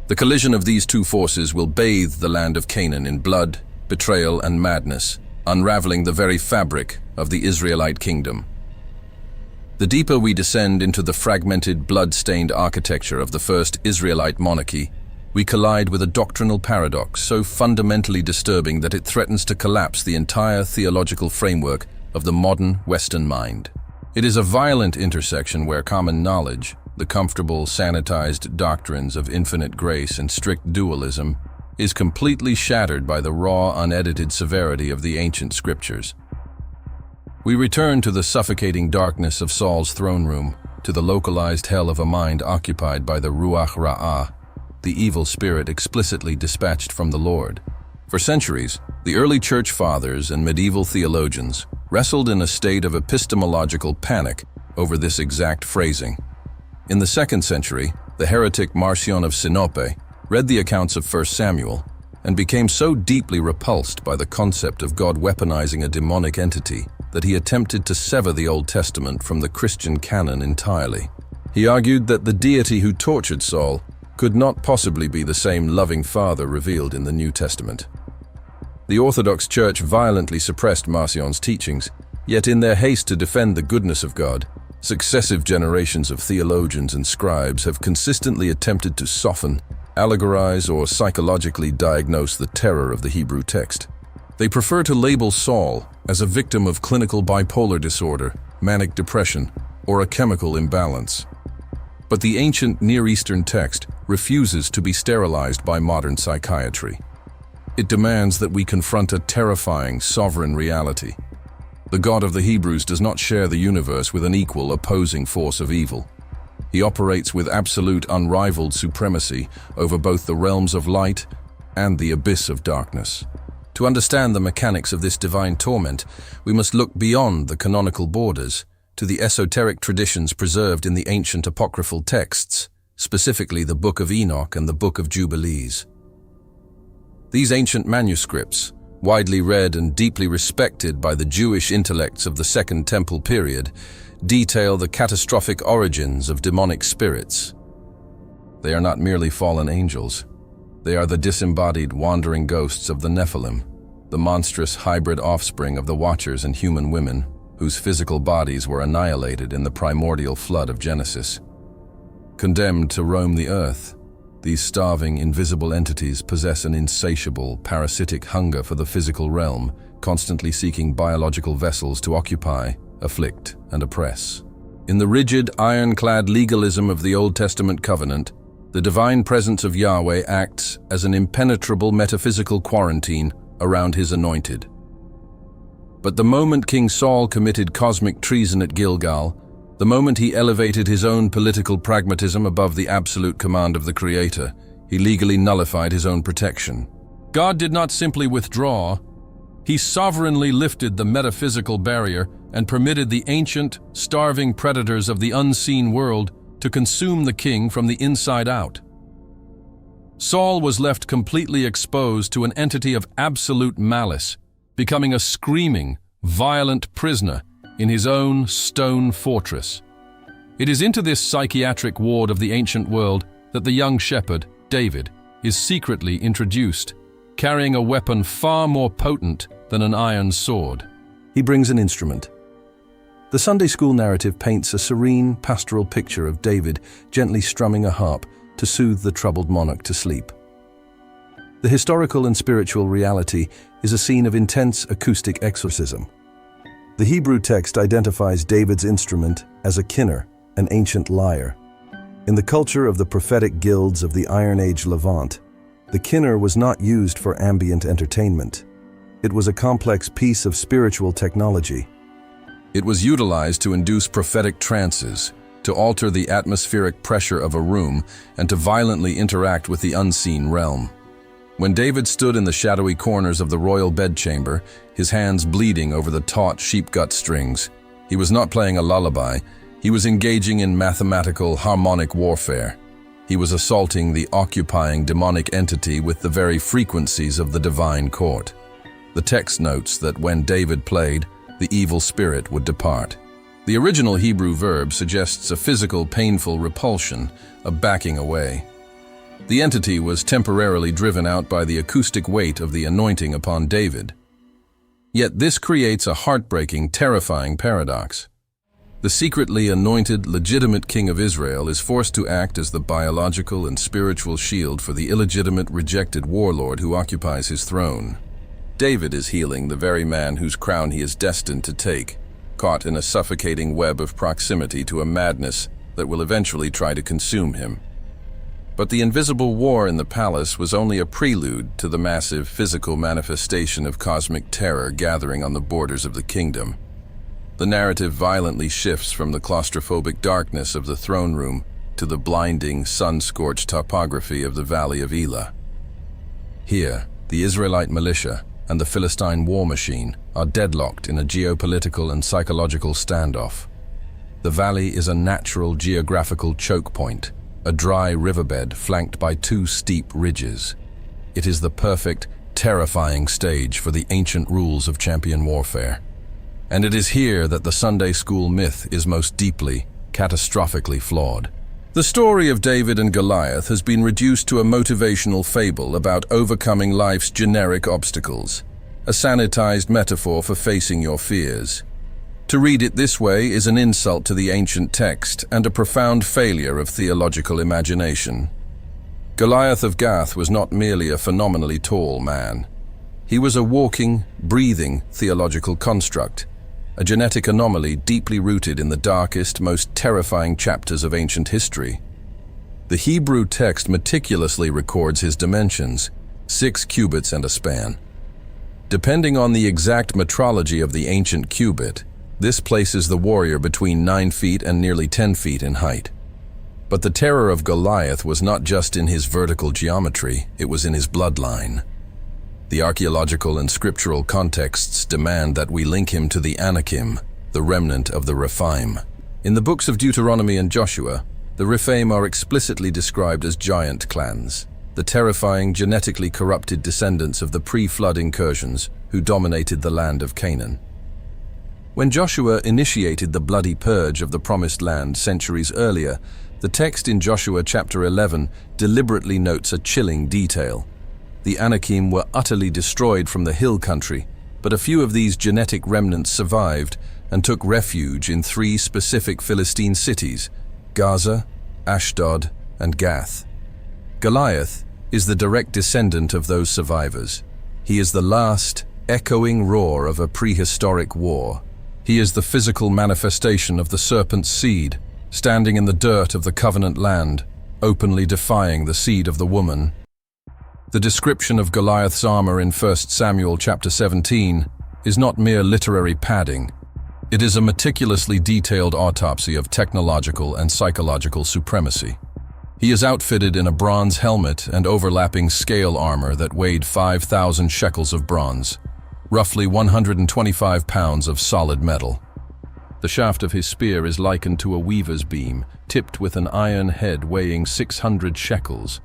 The collision of these 2 forces will bathe the land of Canaan in blood, betrayal, and madness, unraveling the very fabric of the Israelite kingdom. The deeper we descend into the fragmented, blood-stained architecture of the first Israelite monarchy, we collide with a doctrinal paradox so fundamentally disturbing that it threatens to collapse the entire theological framework of the modern Western mind. It is a violent intersection where common knowledge, the comfortable, sanitized doctrines of infinite grace and strict dualism, is completely shattered by the raw, unedited severity of the ancient scriptures. We return to the suffocating darkness of Saul's throne room, to the localized hell of a mind occupied by the Ruach Ra'ah, the evil spirit explicitly dispatched from the Lord. For centuries, the early church fathers and medieval theologians wrestled in a state of epistemological panic over this exact phrasing. In the 2nd century, the heretic Marcion of Sinope read the accounts of 1 Samuel and became so deeply repulsed by the concept of God weaponizing a demonic entity that he attempted to sever the Old Testament from the Christian canon entirely. He argued that the deity who tortured Saul could not possibly be the same loving Father revealed in the New Testament. The Orthodox Church violently suppressed Marcion's teachings, yet in their haste to defend the goodness of God, successive generations of theologians and scribes have consistently attempted to soften, allegorize, or psychologically diagnose the terror of the Hebrew text. They prefer to label Saul as a victim of clinical bipolar disorder, manic depression, or a chemical imbalance. But the ancient Near Eastern text refuses to be sterilized by modern psychiatry. It demands that we confront a terrifying, sovereign reality. The God of the Hebrews does not share the universe with an equal, opposing force of evil. He operates with absolute, unrivaled supremacy over both the realms of light and the abyss of darkness. To understand the mechanics of this divine torment, we must look beyond the canonical borders to the esoteric traditions preserved in the ancient apocryphal texts, specifically the Book of Enoch and the Book of Jubilees. These ancient manuscripts, widely read and deeply respected by the Jewish intellects of the Second Temple period, detail the catastrophic origins of demonic spirits. They are not merely fallen angels. They are the disembodied, wandering ghosts of the Nephilim, the monstrous hybrid offspring of the Watchers and human women, whose physical bodies were annihilated in the primordial flood of Genesis. Condemned to roam the earth, these starving, invisible entities possess an insatiable, parasitic hunger for the physical realm, constantly seeking biological vessels to occupy, afflict, and oppress. In the rigid, ironclad legalism of the Old Testament covenant, the divine presence of Yahweh acts as an impenetrable metaphysical quarantine around his anointed. But the moment King Saul committed cosmic treason at Gilgal, the moment he elevated his own political pragmatism above the absolute command of the Creator, he legally nullified his own protection. God did not simply withdraw. He sovereignly lifted the metaphysical barrier and permitted the ancient, starving predators of the unseen world to consume the king from the inside out. Saul was left completely exposed to an entity of absolute malice, becoming a screaming, violent prisoner in his own stone fortress. It is into this psychiatric ward of the ancient world that the young shepherd, David, is secretly introduced, carrying a weapon far more potent than an iron sword. He brings an instrument. The Sunday school narrative paints a serene, pastoral picture of David gently strumming a harp to soothe the troubled monarch to sleep. The historical and spiritual reality is a scene of intense acoustic exorcism. The Hebrew text identifies David's instrument as a kinnor, an ancient lyre. In the culture of the prophetic guilds of the Iron Age Levant, the kinnor was not used for ambient entertainment. It was a complex piece of spiritual technology. It was utilized to induce prophetic trances, to alter the atmospheric pressure of a room, and to violently interact with the unseen realm. When David stood in the shadowy corners of the royal bedchamber, his hands bleeding over the taut sheep-gut strings, he was not playing a lullaby, he was engaging in mathematical, harmonic warfare. He was assaulting the occupying demonic entity with the very frequencies of the divine court. The text notes that when David played, the evil spirit would depart. The original Hebrew verb suggests a physical, painful repulsion, a backing away. The entity was temporarily driven out by the acoustic weight of the anointing upon David. Yet this creates a heartbreaking, terrifying paradox. The secretly anointed, legitimate king of Israel is forced to act as the biological and spiritual shield for the illegitimate, rejected warlord who occupies his throne. David is healing the very man whose crown he is destined to take, caught in a suffocating web of proximity to a madness that will eventually try to consume him. But the invisible war in the palace was only a prelude to the massive physical manifestation of cosmic terror gathering on the borders of the kingdom. The narrative violently shifts from the claustrophobic darkness of the throne room to the blinding, sun-scorched topography of the Valley of Elah. Here, the Israelite militia and the Philistine war machine are deadlocked in a geopolitical and psychological standoff. The valley is a natural geographical choke point, a dry riverbed flanked by two steep ridges. It is the perfect, terrifying stage for the ancient rules of champion warfare. And it is here that the Sunday school myth is most deeply, catastrophically flawed. The story of David and Goliath has been reduced to a motivational fable about overcoming life's generic obstacles. a sanitized metaphor for facing your fears. To read it this way is an insult to the ancient text and a profound failure of theological imagination. Goliath of Gath was not merely a phenomenally tall man. He was a walking, breathing theological construct, a genetic anomaly deeply rooted in the darkest, most terrifying chapters of ancient history. The Hebrew text meticulously records his dimensions, 6 cubits and a span. Depending on the exact metrology of the ancient cubit, this places the warrior between 9 feet and nearly 10 feet in height. But the terror of Goliath was not just in his vertical geometry, it was in his bloodline. The archaeological and scriptural contexts demand that we link him to the Anakim, the remnant of the Rephaim. In the books of Deuteronomy and Joshua, the Rephaim are explicitly described as giant clans, the terrifying, genetically corrupted descendants of the pre-flood incursions who dominated the land of Canaan. When Joshua initiated the bloody purge of the Promised Land centuries earlier, the text in Joshua chapter 11 deliberately notes a chilling detail. The Anakim were utterly destroyed from the hill country, but a few of these genetic remnants survived and took refuge in 3 specific Philistine cities: Gaza, Ashdod, and Gath. Goliath is the direct descendant of those survivors. He is the last, echoing roar of a prehistoric war. He is the physical manifestation of the serpent's seed, standing in the dirt of the covenant land, openly defying the seed of the woman. The description of Goliath's armor in 1 Samuel chapter 17 is not mere literary padding. It is a meticulously detailed autopsy of technological and psychological supremacy. He is outfitted in a bronze helmet and overlapping scale armor that weighed 5,000 shekels of bronze, roughly 125 pounds of solid metal. The shaft of his spear is likened to a weaver's beam, tipped with an iron head weighing 600 shekels.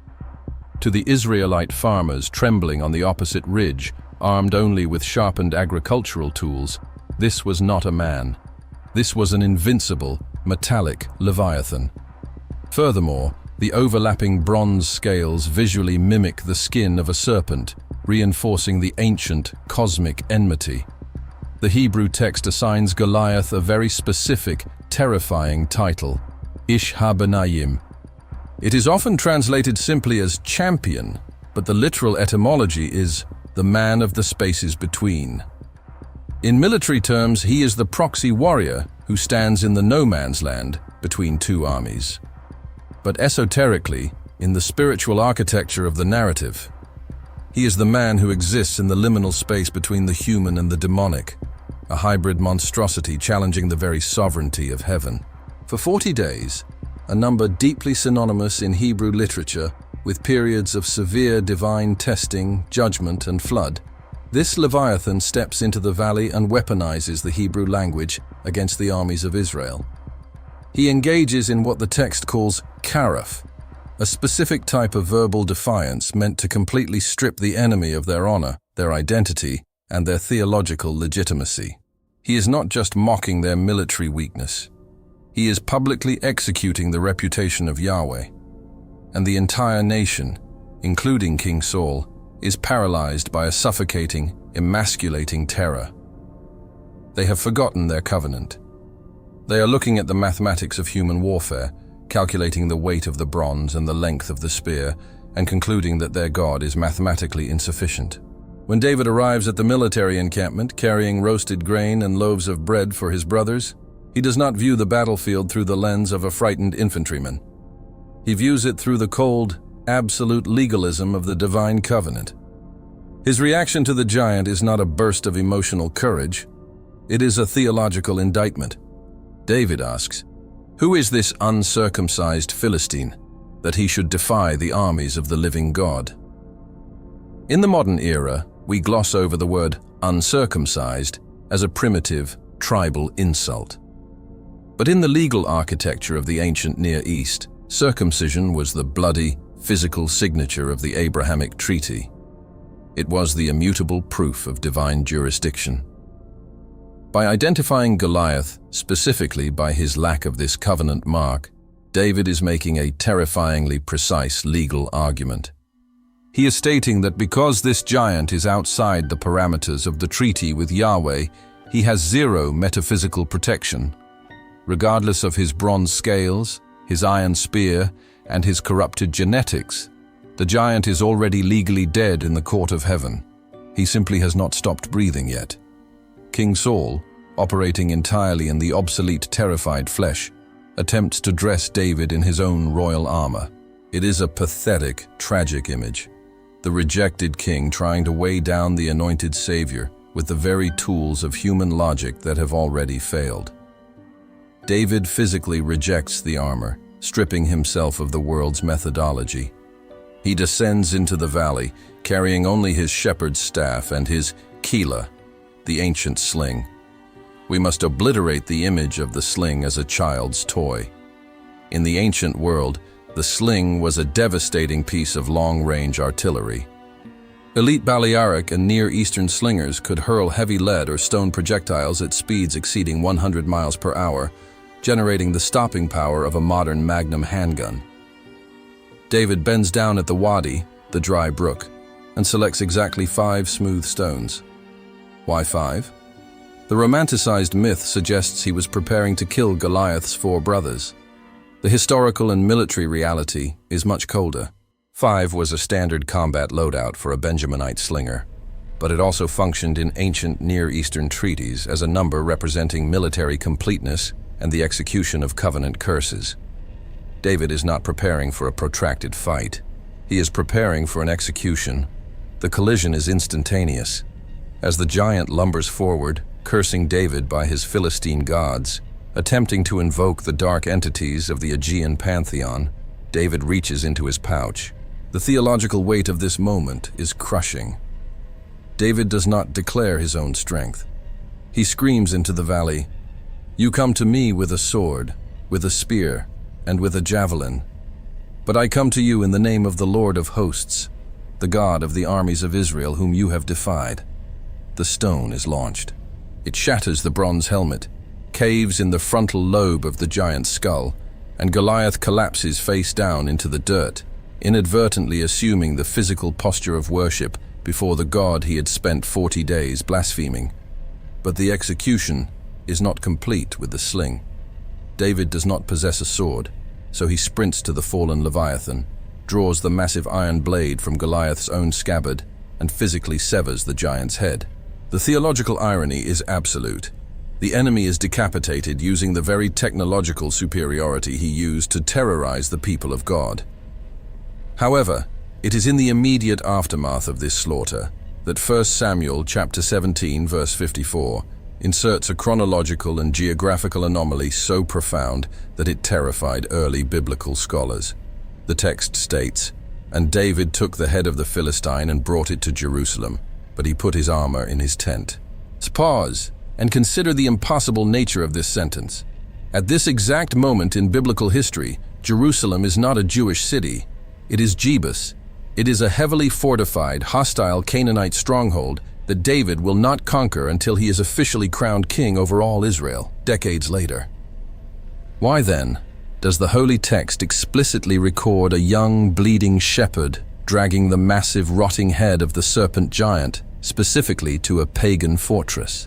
To the Israelite farmers trembling on the opposite ridge, armed only with sharpened agricultural tools, this was not a man. This was an invincible, metallic leviathan. Furthermore, the overlapping bronze scales visually mimic the skin of a serpent, reinforcing the ancient, cosmic enmity. The Hebrew text assigns Goliath a very specific, terrifying title, Ish HaBenayim. It is often translated simply as champion, but the literal etymology is the man of the spaces between. In military terms, he is the proxy warrior who stands in the no man's land between 2 armies. But esoterically, in the spiritual architecture of the narrative, he is the man who exists in the liminal space between the human and the demonic, a hybrid monstrosity challenging the very sovereignty of heaven. For 40 days, a number deeply synonymous in Hebrew literature with periods of severe divine testing, judgment, and flood, this Leviathan steps into the valley and weaponizes the Hebrew language against the armies of Israel. He engages in what the text calls karaf, a specific type of verbal defiance meant to completely strip the enemy of their honor, their identity, and their theological legitimacy. He is not just mocking their military weakness. He is publicly executing the reputation of Yahweh. And the entire nation, including King Saul, is paralyzed by a suffocating, emasculating terror. They have forgotten their covenant. They are looking at the mathematics of human warfare, calculating the weight of the bronze and the length of the spear, and concluding that their God is mathematically insufficient. When David arrives at the military encampment carrying roasted grain and loaves of bread for his brothers, he does not view the battlefield through the lens of a frightened infantryman. He views it through the cold, absolute legalism of the divine covenant. His reaction to the giant is not a burst of emotional courage. It is a theological indictment. David asks, "Who is this uncircumcised Philistine, that he should defy the armies of the living God?" In the modern era, we gloss over the word uncircumcised as a primitive, tribal insult. But in the legal architecture of the ancient Near East, circumcision was the bloody, physical signature of the Abrahamic treaty. It was the immutable proof of divine jurisdiction. By identifying Goliath, specifically by his lack of this covenant mark, David is making a terrifyingly precise legal argument. He is stating that because this giant is outside the parameters of the treaty with Yahweh, he has zero metaphysical protection. Regardless of his bronze scales, his iron spear, and his corrupted genetics, the giant is already legally dead in the court of heaven. He simply has not stopped breathing yet. King Saul, operating entirely in the obsolete, terrified flesh, attempts to dress David in his own royal armor. It is a pathetic, tragic image. The rejected king trying to weigh down the anointed savior with the very tools of human logic that have already failed. David physically rejects the armor, stripping himself of the world's methodology. He descends into the valley, carrying only his shepherd's staff and his kila, the ancient sling. We must obliterate the image of the sling as a child's toy. In the ancient world, the sling was a devastating piece of long-range artillery. Elite Balearic and Near Eastern slingers could hurl heavy lead or stone projectiles at speeds exceeding 100 miles per hour, generating the stopping power of a modern Magnum handgun. David bends down at the wadi, the dry brook, and selects exactly 5 smooth stones. Why 5? The romanticized myth suggests he was preparing to kill Goliath's 4 brothers. The historical and military reality is much colder. 5 was a standard combat loadout for a Benjaminite slinger, but it also functioned in ancient Near Eastern treaties as a number representing military completeness and the execution of covenant curses. David is not preparing for a protracted fight. He is preparing for an execution. The collision is instantaneous. As the giant lumbers forward, cursing David by his Philistine gods, attempting to invoke the dark entities of the Aegean pantheon, David reaches into his pouch. The theological weight of this moment is crushing. David does not declare his own strength. He screams into the valley, "You come to me with a sword, with a spear, and with a javelin. But I come to you in the name of the Lord of hosts, the God of the armies of Israel whom you have defied." The stone is launched. It shatters the bronze helmet, caves in the frontal lobe of the giant's skull, and Goliath collapses face down into the dirt, inadvertently assuming the physical posture of worship before the God he had spent 40 days blaspheming. But the execution is not complete with the sling. David does not possess a sword, so he sprints to the fallen Leviathan, draws the massive iron blade from Goliath's own scabbard, and physically severs the giant's head. The theological irony is absolute. The enemy is decapitated using the very technological superiority he used to terrorize the people of God. However, it is in the immediate aftermath of this slaughter that 1 Samuel chapter 17 verse 54 inserts a chronological and geographical anomaly so profound that it terrified early biblical scholars. The text states, "And David took the head of the Philistine and brought it to Jerusalem, but he put his armor in his tent." Pause and consider the impossible nature of this sentence. At this exact moment in biblical history, Jerusalem is not a Jewish city. It is Jebus. It is a heavily fortified, hostile Canaanite stronghold that David will not conquer until he is officially crowned king over all Israel, decades later. Why then does the holy text explicitly record a young, bleeding shepherd dragging the massive, rotting head of the serpent giant, specifically to a pagan fortress?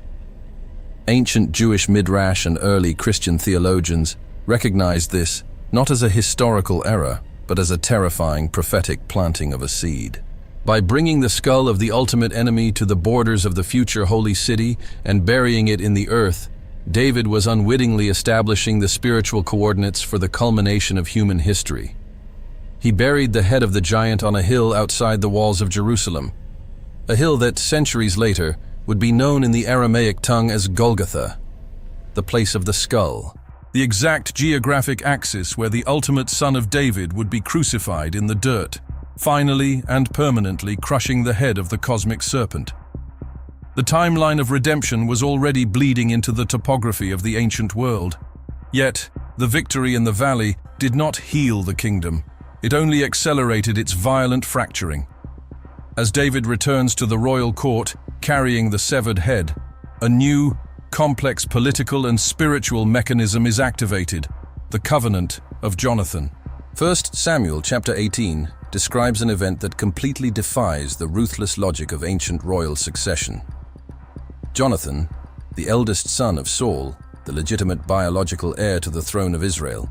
Ancient Jewish midrash and early Christian theologians recognized this not as a historical error, but as a terrifying prophetic planting of a seed. By bringing the skull of the ultimate enemy to the borders of the future holy city and burying it in the earth, David was unwittingly establishing the spiritual coordinates for the culmination of human history. He buried the head of the giant on a hill outside the walls of Jerusalem, a hill that centuries later would be known in the Aramaic tongue as Golgotha, the place of the skull, the exact geographic axis where the ultimate son of David would be crucified in the dirt, finally and permanently crushing the head of the cosmic serpent. The timeline of redemption was already bleeding into the topography of the ancient world. Yet, the victory in the valley did not heal the kingdom. It only accelerated its violent fracturing. As David returns to the royal court, carrying the severed head, a new, complex political and spiritual mechanism is activated, the covenant of Jonathan. 1 Samuel chapter 18 describes an event that completely defies the ruthless logic of ancient royal succession. Jonathan, the eldest son of Saul, the legitimate biological heir to the throne of Israel,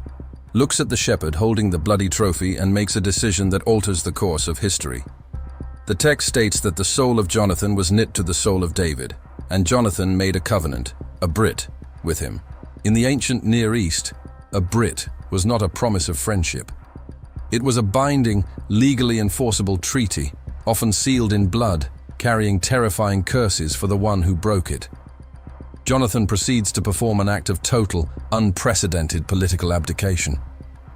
looks at the shepherd holding the bloody trophy and makes a decision that alters the course of history. The text states that the soul of Jonathan was knit to the soul of David, and Jonathan made a covenant, a brit, with him. In the ancient Near East, a brit was not a promise of friendship. It was a binding, legally enforceable treaty, often sealed in blood, carrying terrifying curses for the one who broke it. Jonathan proceeds to perform an act of total, unprecedented political abdication.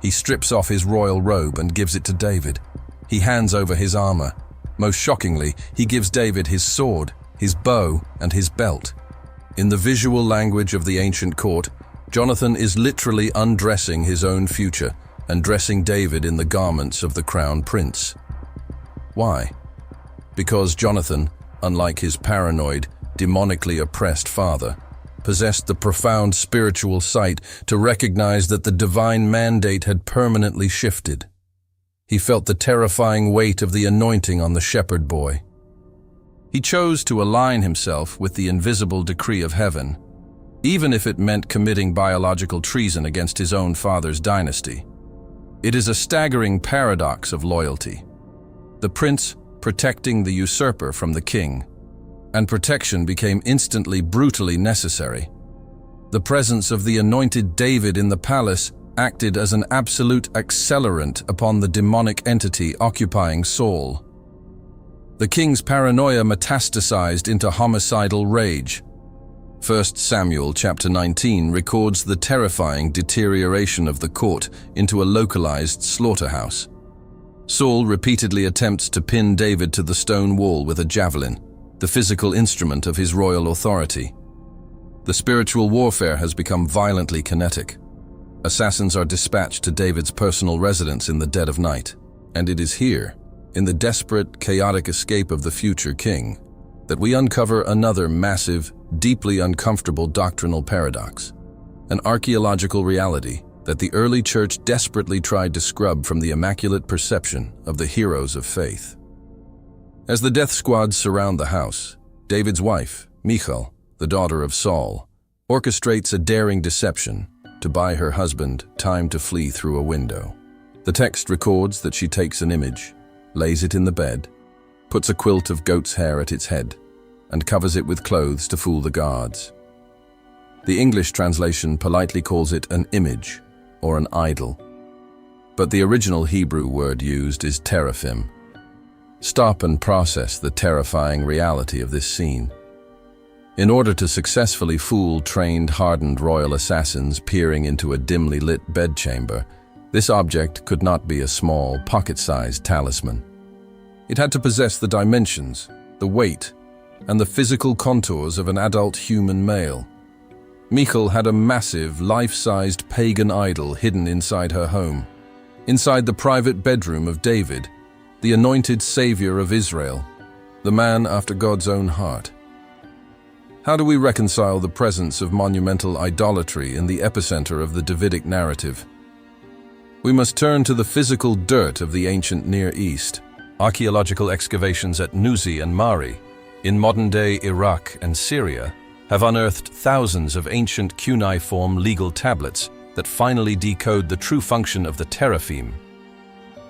He strips off his royal robe and gives it to David. He hands over his armor. Most shockingly, he gives David his sword, his bow, and his belt. In the visual language of the ancient court, Jonathan is literally undressing his own future and dressing David in the garments of the crown prince. Why? Because Jonathan, unlike his paranoid, demonically oppressed father, possessed the profound spiritual sight to recognize that the divine mandate had permanently shifted. He felt the terrifying weight of the anointing on the shepherd boy. He chose to align himself with the invisible decree of heaven, even if it meant committing biological treason against his own father's dynasty. It is a staggering paradox of loyalty. The prince protecting the usurper from the king, and protection became instantly brutally necessary. The presence of the anointed David in the palace acted as an absolute accelerant upon the demonic entity occupying Saul. The king's paranoia metastasized into homicidal rage. 1 Samuel chapter 19 records the terrifying deterioration of the court into a localized slaughterhouse. Saul repeatedly attempts to pin David to the stone wall with a javelin, the physical instrument of his royal authority. The spiritual warfare has become violently kinetic. Assassins are dispatched to David's personal residence in the dead of night, and it is here, in the desperate, chaotic escape of the future king, that we uncover another massive, deeply uncomfortable doctrinal paradox, an archaeological reality that the early church desperately tried to scrub from the immaculate perception of the heroes of faith. As the death squads surround the house, David's wife, Michal, the daughter of Saul, orchestrates a daring deception to buy her husband time to flee through a window. The text records that she takes an image, lays it in the bed, puts a quilt of goat's hair at its head, and covers it with clothes to fool the guards. The English translation politely calls it an image or an idol, but the original Hebrew word used is teraphim. Stop and process the terrifying reality of this scene. In order to successfully fool trained, hardened royal assassins peering into a dimly lit bedchamber, this object could not be a small, pocket-sized talisman. It had to possess the dimensions, the weight, and the physical contours of an adult human male. Michal had a massive, life-sized pagan idol hidden inside her home, inside the private bedroom of David, the anointed savior of Israel, the man after God's own heart. How do we reconcile the presence of monumental idolatry in the epicenter of the Davidic narrative? We must turn to the physical dirt of the ancient Near East. Archaeological excavations at Nuzi and Mari, in modern-day Iraq and Syria, have unearthed thousands of ancient cuneiform legal tablets that finally decode the true function of the teraphim.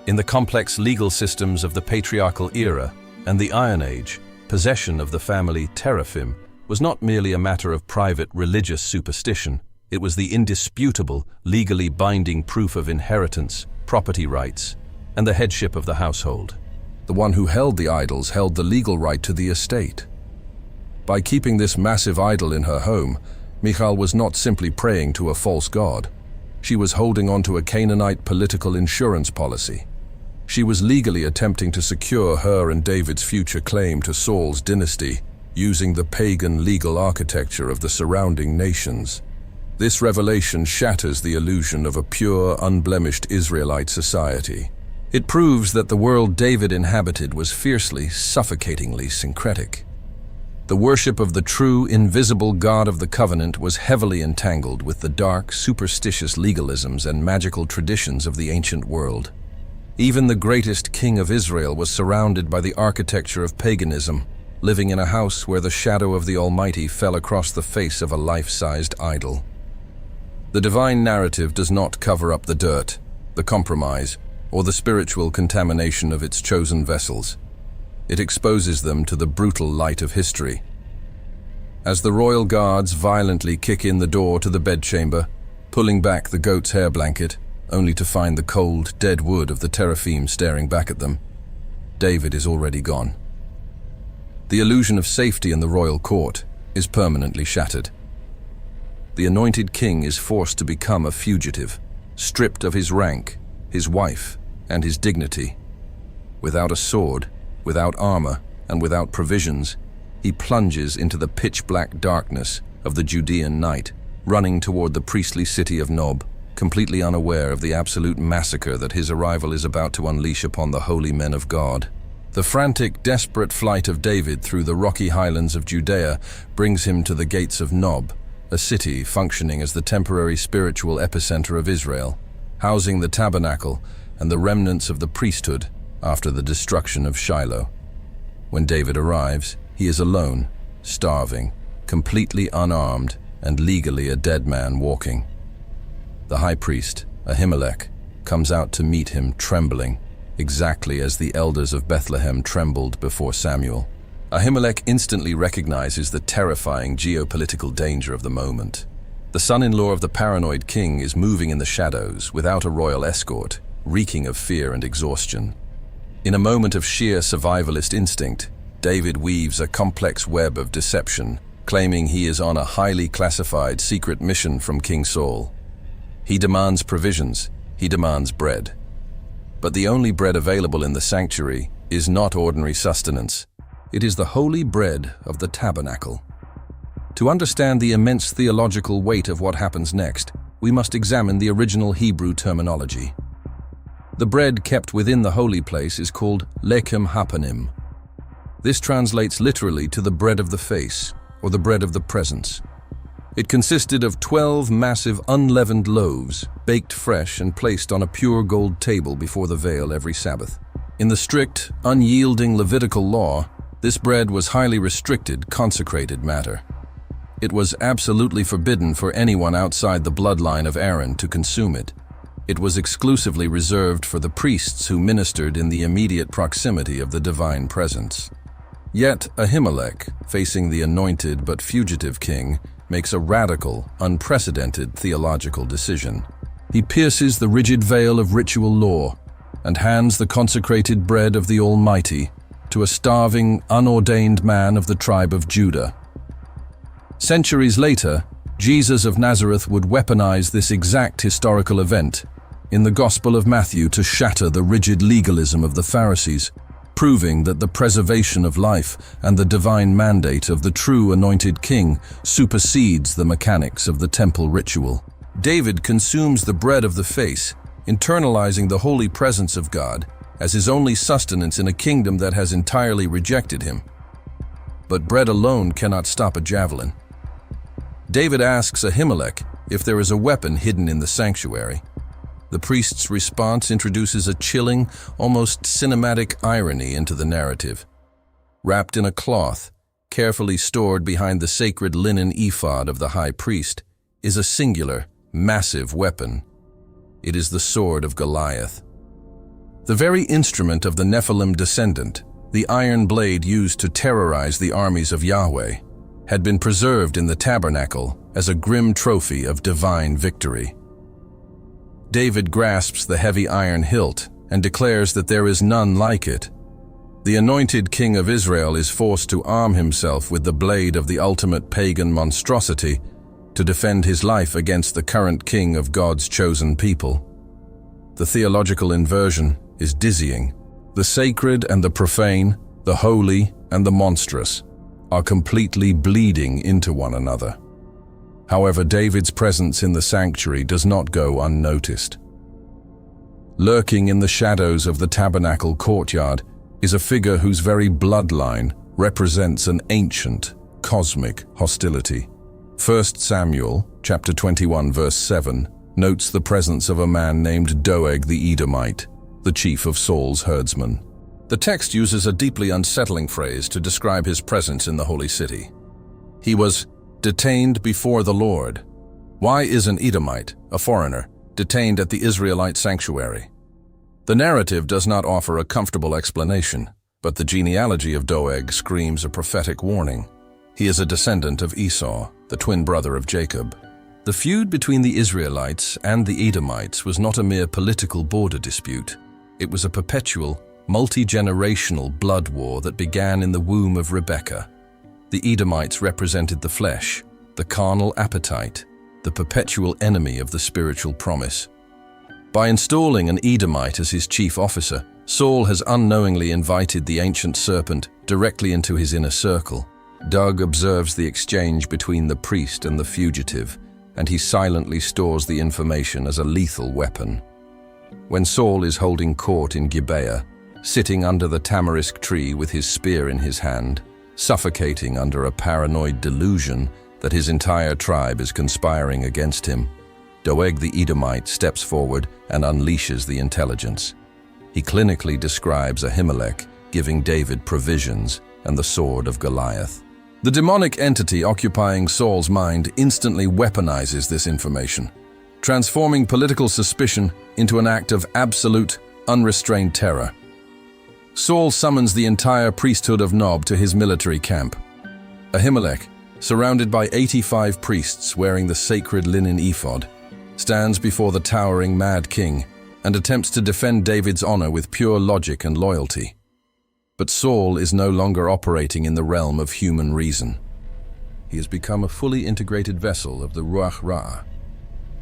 In the complex legal systems of the patriarchal era and the Iron Age, possession of the family teraphim was not merely a matter of private religious superstition. It was the indisputable, legally binding proof of inheritance, property rights, and the headship of the household. The one who held the idols held the legal right to the estate. By keeping this massive idol in her home, Michal was not simply praying to a false god. She was holding on to a Canaanite political insurance policy. She was legally attempting to secure her and David's future claim to Saul's dynasty, using the pagan legal architecture of the surrounding nations. This revelation shatters the illusion of a pure, unblemished Israelite society. It proves that the world David inhabited was fiercely, suffocatingly syncretic. The worship of the true, invisible God of the covenant was heavily entangled with the dark, superstitious legalisms and magical traditions of the ancient world. Even the greatest king of Israel was surrounded by the architecture of paganism, living in a house where the shadow of the Almighty fell across the face of a life-sized idol. The divine narrative does not cover up the dirt, the compromise, or the spiritual contamination of its chosen vessels. It exposes them to the brutal light of history. As the royal guards violently kick in the door to the bedchamber, pulling back the goat's hair blanket, only to find the cold, dead wood of the teraphim staring back at them, David is already gone. The illusion of safety in the royal court is permanently shattered. The anointed king is forced to become a fugitive, stripped of his rank, his wife, and his dignity. Without a sword, without armor, and without provisions, he plunges into the pitch-black darkness of the Judean night, running toward the priestly city of Nob, completely unaware of the absolute massacre that his arrival is about to unleash upon the holy men of God. The frantic, desperate flight of David through the rocky highlands of Judea brings him to the gates of Nob, a city functioning as the temporary spiritual epicenter of Israel, housing the tabernacle and the remnants of the priesthood after the destruction of Shiloh. When David arrives, he is alone, starving, completely unarmed, and legally a dead man walking. The high priest, Ahimelech, comes out to meet him trembling, exactly as the elders of Bethlehem trembled before Samuel. Ahimelech instantly recognizes the terrifying geopolitical danger of the moment. The son-in-law of the paranoid king is moving in the shadows without a royal escort, reeking of fear and exhaustion. In a moment of sheer survivalist instinct, David weaves a complex web of deception, claiming he is on a highly classified secret mission from King Saul. He demands provisions, he demands bread. But the only bread available in the sanctuary is not ordinary sustenance. It is the holy bread of the tabernacle. To understand the immense theological weight of what happens next, we must examine the original Hebrew terminology. The bread kept within the holy place is called lechem hapanim. This translates literally to the bread of the face, or the bread of the presence. It consisted of 12 massive unleavened loaves, baked fresh and placed on a pure gold table before the veil every Sabbath. In the strict, unyielding Levitical law, this bread was highly restricted, consecrated matter. It was absolutely forbidden for anyone outside the bloodline of Aaron to consume it. It was exclusively reserved for the priests who ministered in the immediate proximity of the divine presence. Yet Ahimelech, facing the anointed but fugitive king, makes a radical, unprecedented theological decision. He pierces the rigid veil of ritual law and hands the consecrated bread of the Almighty to a starving, unordained man of the tribe of Judah. Centuries later, Jesus of Nazareth would weaponize this exact historical event in the Gospel of Matthew to shatter the rigid legalism of the Pharisees, proving that the preservation of life and the divine mandate of the true anointed king supersedes the mechanics of the temple ritual. David consumes the bread of the face, internalizing the holy presence of God as his only sustenance in a kingdom that has entirely rejected him. But bread alone cannot stop a javelin. David asks Ahimelech if there is a weapon hidden in the sanctuary. The priest's response introduces a chilling, almost cinematic irony into the narrative. Wrapped in a cloth, carefully stored behind the sacred linen ephod of the high priest, is a singular, massive weapon. It is the sword of Goliath. The very instrument of the Nephilim descendant, the iron blade used to terrorize the armies of Yahweh, had been preserved in the tabernacle as a grim trophy of divine victory. David grasps the heavy iron hilt and declares that there is none like it. The anointed king of Israel is forced to arm himself with the blade of the ultimate pagan monstrosity to defend his life against the current king of God's chosen people. The theological inversion is dizzying. The sacred and the profane, the holy and the monstrous, are completely bleeding into one another. However, David's presence in the sanctuary does not go unnoticed. Lurking in the shadows of the tabernacle courtyard is a figure whose very bloodline represents an ancient, cosmic hostility. 1 Samuel, chapter 21, verse 7, notes the presence of a man named Doeg the Edomite, the chief of Saul's herdsmen. The text uses a deeply unsettling phrase to describe his presence in the holy city. He was detained before the Lord. Why is an Edomite, a foreigner, detained at the Israelite sanctuary? The narrative does not offer a comfortable explanation, but the genealogy of Doeg screams a prophetic warning. He is a descendant of Esau, the twin brother of Jacob. The feud between the Israelites and the Edomites was not a mere political border dispute. It was a perpetual, multi-generational blood war that began in the womb of Rebekah. The Edomites represented the flesh, the carnal appetite, the perpetual enemy of the spiritual promise. By installing an Edomite as his chief officer, Saul has unknowingly invited the ancient serpent directly into his inner circle. Doeg observes the exchange between the priest and the fugitive, and he silently stores the information as a lethal weapon. When Saul is holding court in Gibeah, sitting under the tamarisk tree with his spear in his hand, suffocating under a paranoid delusion that his entire tribe is conspiring against him, Doeg the Edomite steps forward and unleashes the intelligence. He clinically describes Ahimelech giving David provisions and the sword of Goliath. The demonic entity occupying Saul's mind instantly weaponizes this information, transforming political suspicion into an act of absolute, unrestrained terror. Saul summons the entire priesthood of Nob to his military camp. Ahimelech, surrounded by 85 priests wearing the sacred linen ephod, stands before the towering Mad King and attempts to defend David's honor with pure logic and loyalty. But Saul is no longer operating in the realm of human reason. He has become a fully integrated vessel of the Ruach.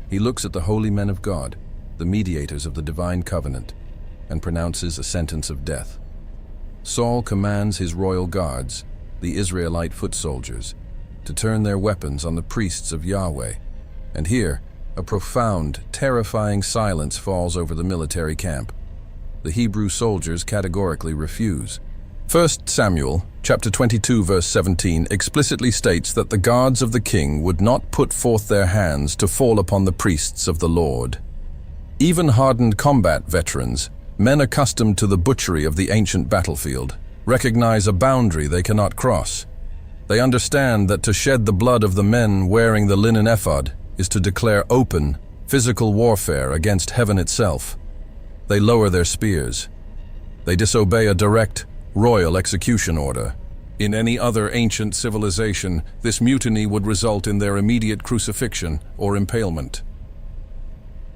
He looks at the holy men of God, the mediators of the divine covenant, and pronounces a sentence of death. Saul commands his royal guards, the Israelite foot soldiers, to turn their weapons on the priests of Yahweh, and here, a profound, terrifying silence falls over the military camp. The Hebrew soldiers categorically refuse. 1 Samuel, chapter 22, verse 17, explicitly states that the guards of the king would not put forth their hands to fall upon the priests of the Lord. Even hardened combat veterans, men accustomed to the butchery of the ancient battlefield, recognize a boundary they cannot cross. They understand that to shed the blood of the men wearing the linen ephod is to declare open, physical warfare against heaven itself. They lower their spears. They disobey a direct, royal execution order. In any other ancient civilization, this mutiny would result in their immediate crucifixion or impalement.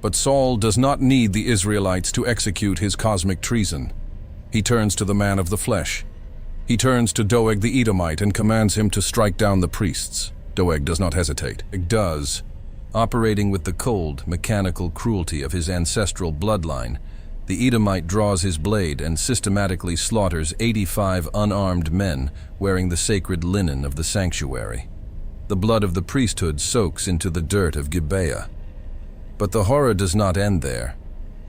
But Saul does not need the Israelites to execute his cosmic treason. He turns to the man of the flesh. He turns to Doeg the Edomite and commands him to strike down the priests. Doeg does not hesitate. It does. Operating with the cold, mechanical cruelty of his ancestral bloodline, the Edomite draws his blade and systematically slaughters 85 unarmed men wearing the sacred linen of the sanctuary. The blood of the priesthood soaks into the dirt of Gibeah. But the horror does not end there.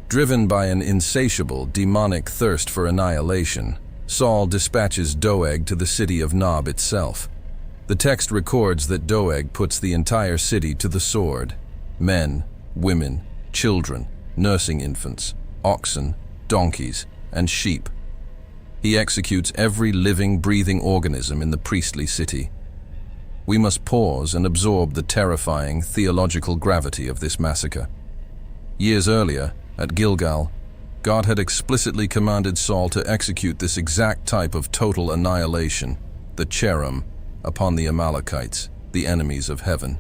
Driven by an insatiable, demonic thirst for annihilation, Saul dispatches Doeg to the city of Nob itself. The text records that Doeg puts the entire city to the sword: men, women, children, nursing infants, oxen, donkeys, and sheep. He executes every living, breathing organism in the priestly city. We must pause and absorb the terrifying theological gravity of this massacre. Years earlier, at Gilgal, God had explicitly commanded Saul to execute this exact type of total annihilation, the Cherem, upon the Amalekites, the enemies of heaven.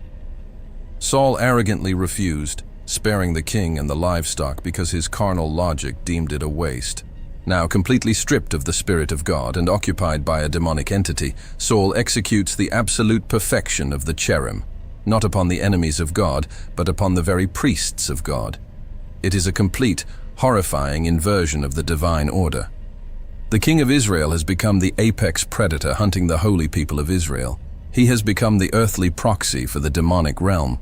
Saul arrogantly refused, sparing the king and the livestock because his carnal logic deemed it a waste. Now completely stripped of the Spirit of God and occupied by a demonic entity, Saul executes the absolute perfection of the Cherem, not upon the enemies of God, but upon the very priests of God. It is a complete, horrifying inversion of the divine order. The king of Israel has become the apex predator hunting the holy people of Israel. He has become the earthly proxy for the demonic realm.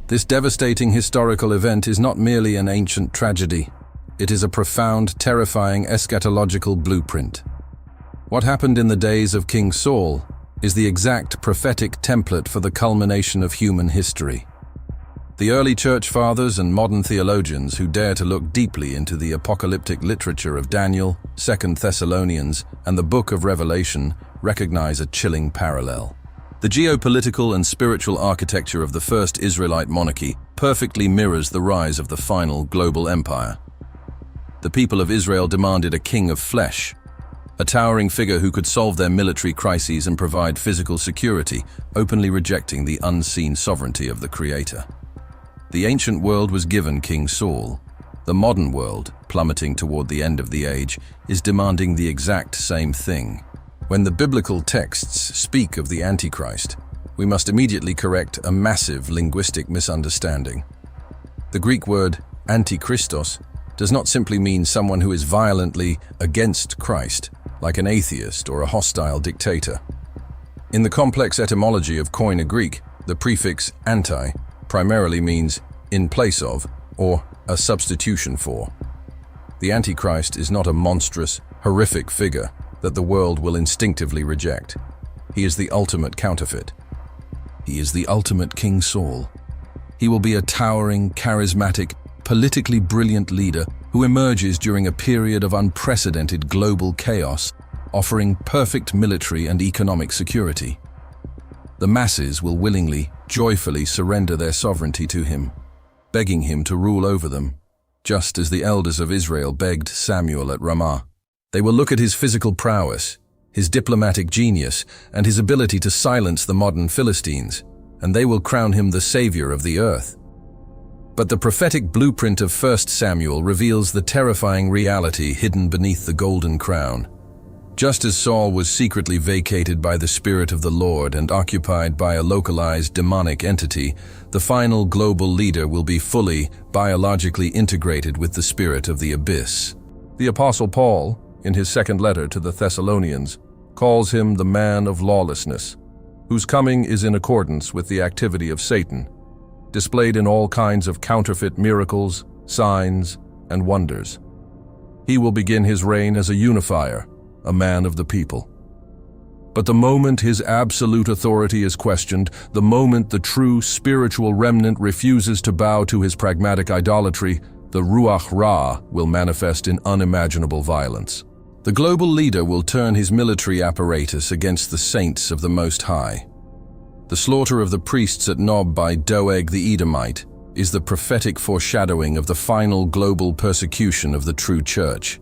This devastating historical event is not merely an ancient tragedy. It is a profound, terrifying eschatological blueprint. What happened in the days of King Saul is the exact prophetic template for the culmination of human history. The early church fathers and modern theologians who dare to look deeply into the apocalyptic literature of Daniel, 2 Thessalonians, and the Book of Revelation recognize a chilling parallel. The geopolitical and spiritual architecture of the first Israelite monarchy perfectly mirrors the rise of the final global empire. The people of Israel demanded a king of flesh, a towering figure who could solve their military crises and provide physical security, openly rejecting the unseen sovereignty of the Creator. The ancient world was given King Saul. The modern world, plummeting toward the end of the age, is demanding the exact same thing. When the biblical texts speak of the Antichrist, we must immediately correct a massive linguistic misunderstanding. The Greek word antichristos does not simply mean someone who is violently against Christ, like an atheist or a hostile dictator. In the complex etymology of Koine Greek, the prefix anti primarily means in place of or a substitution for. The Antichrist is not a monstrous, horrific figure that the world will instinctively reject. He is the ultimate counterfeit. He is the ultimate King Saul. He will be a towering, charismatic, politically brilliant leader who emerges during a period of unprecedented global chaos, offering perfect military and economic security. The masses will willingly, joyfully surrender their sovereignty to him, begging him to rule over them, just as the elders of Israel begged Samuel at Ramah. They will look at his physical prowess, his diplomatic genius, and his ability to silence the modern Philistines, and they will crown him the savior of the earth. But the prophetic blueprint of 1 Samuel reveals the terrifying reality hidden beneath the golden crown. Just as Saul was secretly vacated by the Spirit of the Lord and occupied by a localized demonic entity, the final global leader will be fully, biologically integrated with the spirit of the abyss. The Apostle Paul, in his second letter to the Thessalonians, calls him the man of lawlessness, whose coming is in accordance with the activity of Satan, displayed in all kinds of counterfeit miracles, signs, and wonders. He will begin his reign as a unifier, a man of the people. But the moment his absolute authority is questioned, the moment the true spiritual remnant refuses to bow to his pragmatic idolatry, the Ruach Ra will manifest in unimaginable violence. The global leader will turn his military apparatus against the saints of the Most High. The slaughter of the priests at Nob by Doeg the Edomite is the prophetic foreshadowing of the final global persecution of the true church.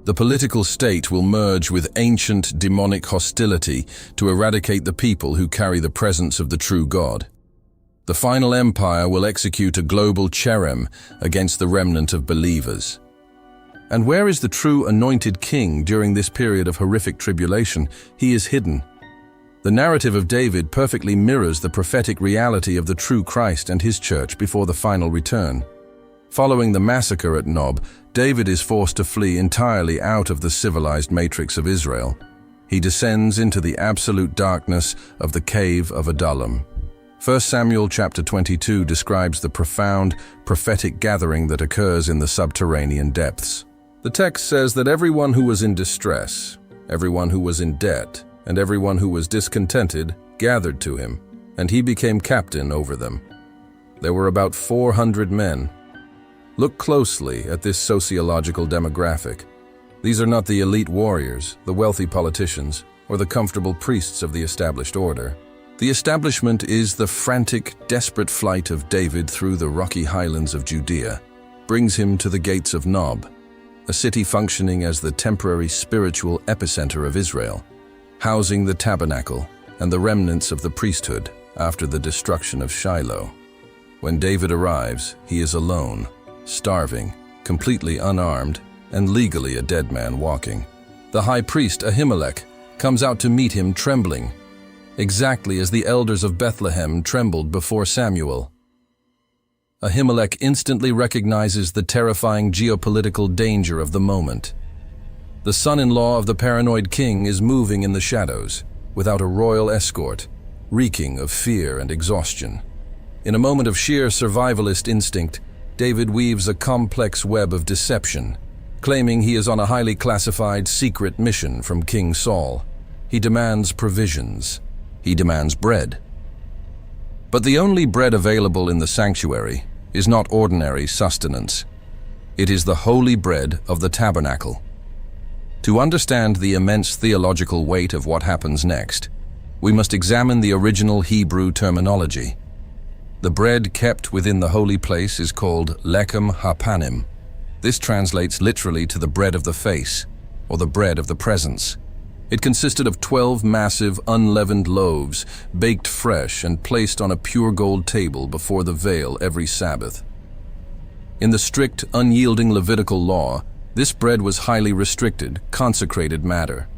The political state will merge with ancient demonic hostility to eradicate the people who carry the presence of the true God. The final empire will execute a global Cherem against the remnant of believers. And where is the true anointed king during this period of horrific tribulation? He is hidden. The narrative of David perfectly mirrors the prophetic reality of the true Christ and his church before the final return. Following the massacre at Nob, David is forced to flee entirely out of the civilized matrix of Israel. He descends into the absolute darkness of the cave of Adullam. 1 Samuel chapter 22 describes the profound prophetic gathering that occurs in the subterranean depths. The text says that everyone who was in distress, everyone who was in debt, and everyone who was discontented gathered to him, and he became captain over them. There were about 400 men. Look closely at this sociological demographic. These are not the elite warriors, the wealthy politicians, or the comfortable priests of the established order. The establishment is the frantic, desperate flight of David through the rocky highlands of Judea, brings him to the gates of Nob, a city functioning as the temporary spiritual epicenter of Israel, housing the tabernacle and the remnants of the priesthood after the destruction of Shiloh. When David arrives, he is alone, starving, completely unarmed, and legally a dead man walking. The high priest Ahimelech comes out to meet him trembling, exactly as the elders of Bethlehem trembled before Samuel. Ahimelech instantly recognizes the terrifying geopolitical danger of the moment. The son-in-law of the paranoid king is moving in the shadows, without a royal escort, reeking of fear and exhaustion. In a moment of sheer survivalist instinct, David weaves a complex web of deception, claiming he is on a highly classified secret mission from King Saul. He demands provisions. He demands bread. But the only bread available in the sanctuary is not ordinary sustenance. It is the holy bread of the tabernacle. To understand the immense theological weight of what happens next, we must examine the original Hebrew terminology. The bread kept within the holy place is called lechem hapanim. This translates literally to the bread of the face, or the bread of the presence. It consisted of 12 massive, unleavened loaves, baked fresh and placed on a pure gold table before the veil every Sabbath. In the strict, unyielding Levitical law, this bread was highly restricted, consecrated matter.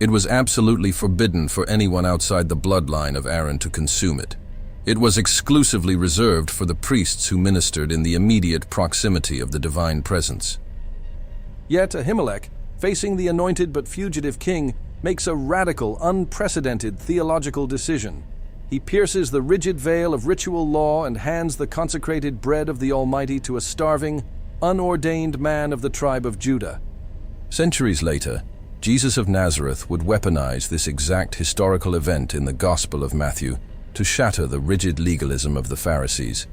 It was absolutely forbidden for anyone outside the bloodline of Aaron to consume it. It was exclusively reserved for the priests who ministered in the immediate proximity of the divine presence. Yet Ahimelech, facing the anointed but fugitive king, makes a radical, unprecedented theological decision. He pierces the rigid veil of ritual law and hands the consecrated bread of the Almighty to a starving, unordained man of the tribe of Judah. Centuries later, Jesus of Nazareth would weaponize this exact historical event in the Gospel of Matthew to shatter the rigid legalism of the Pharisees,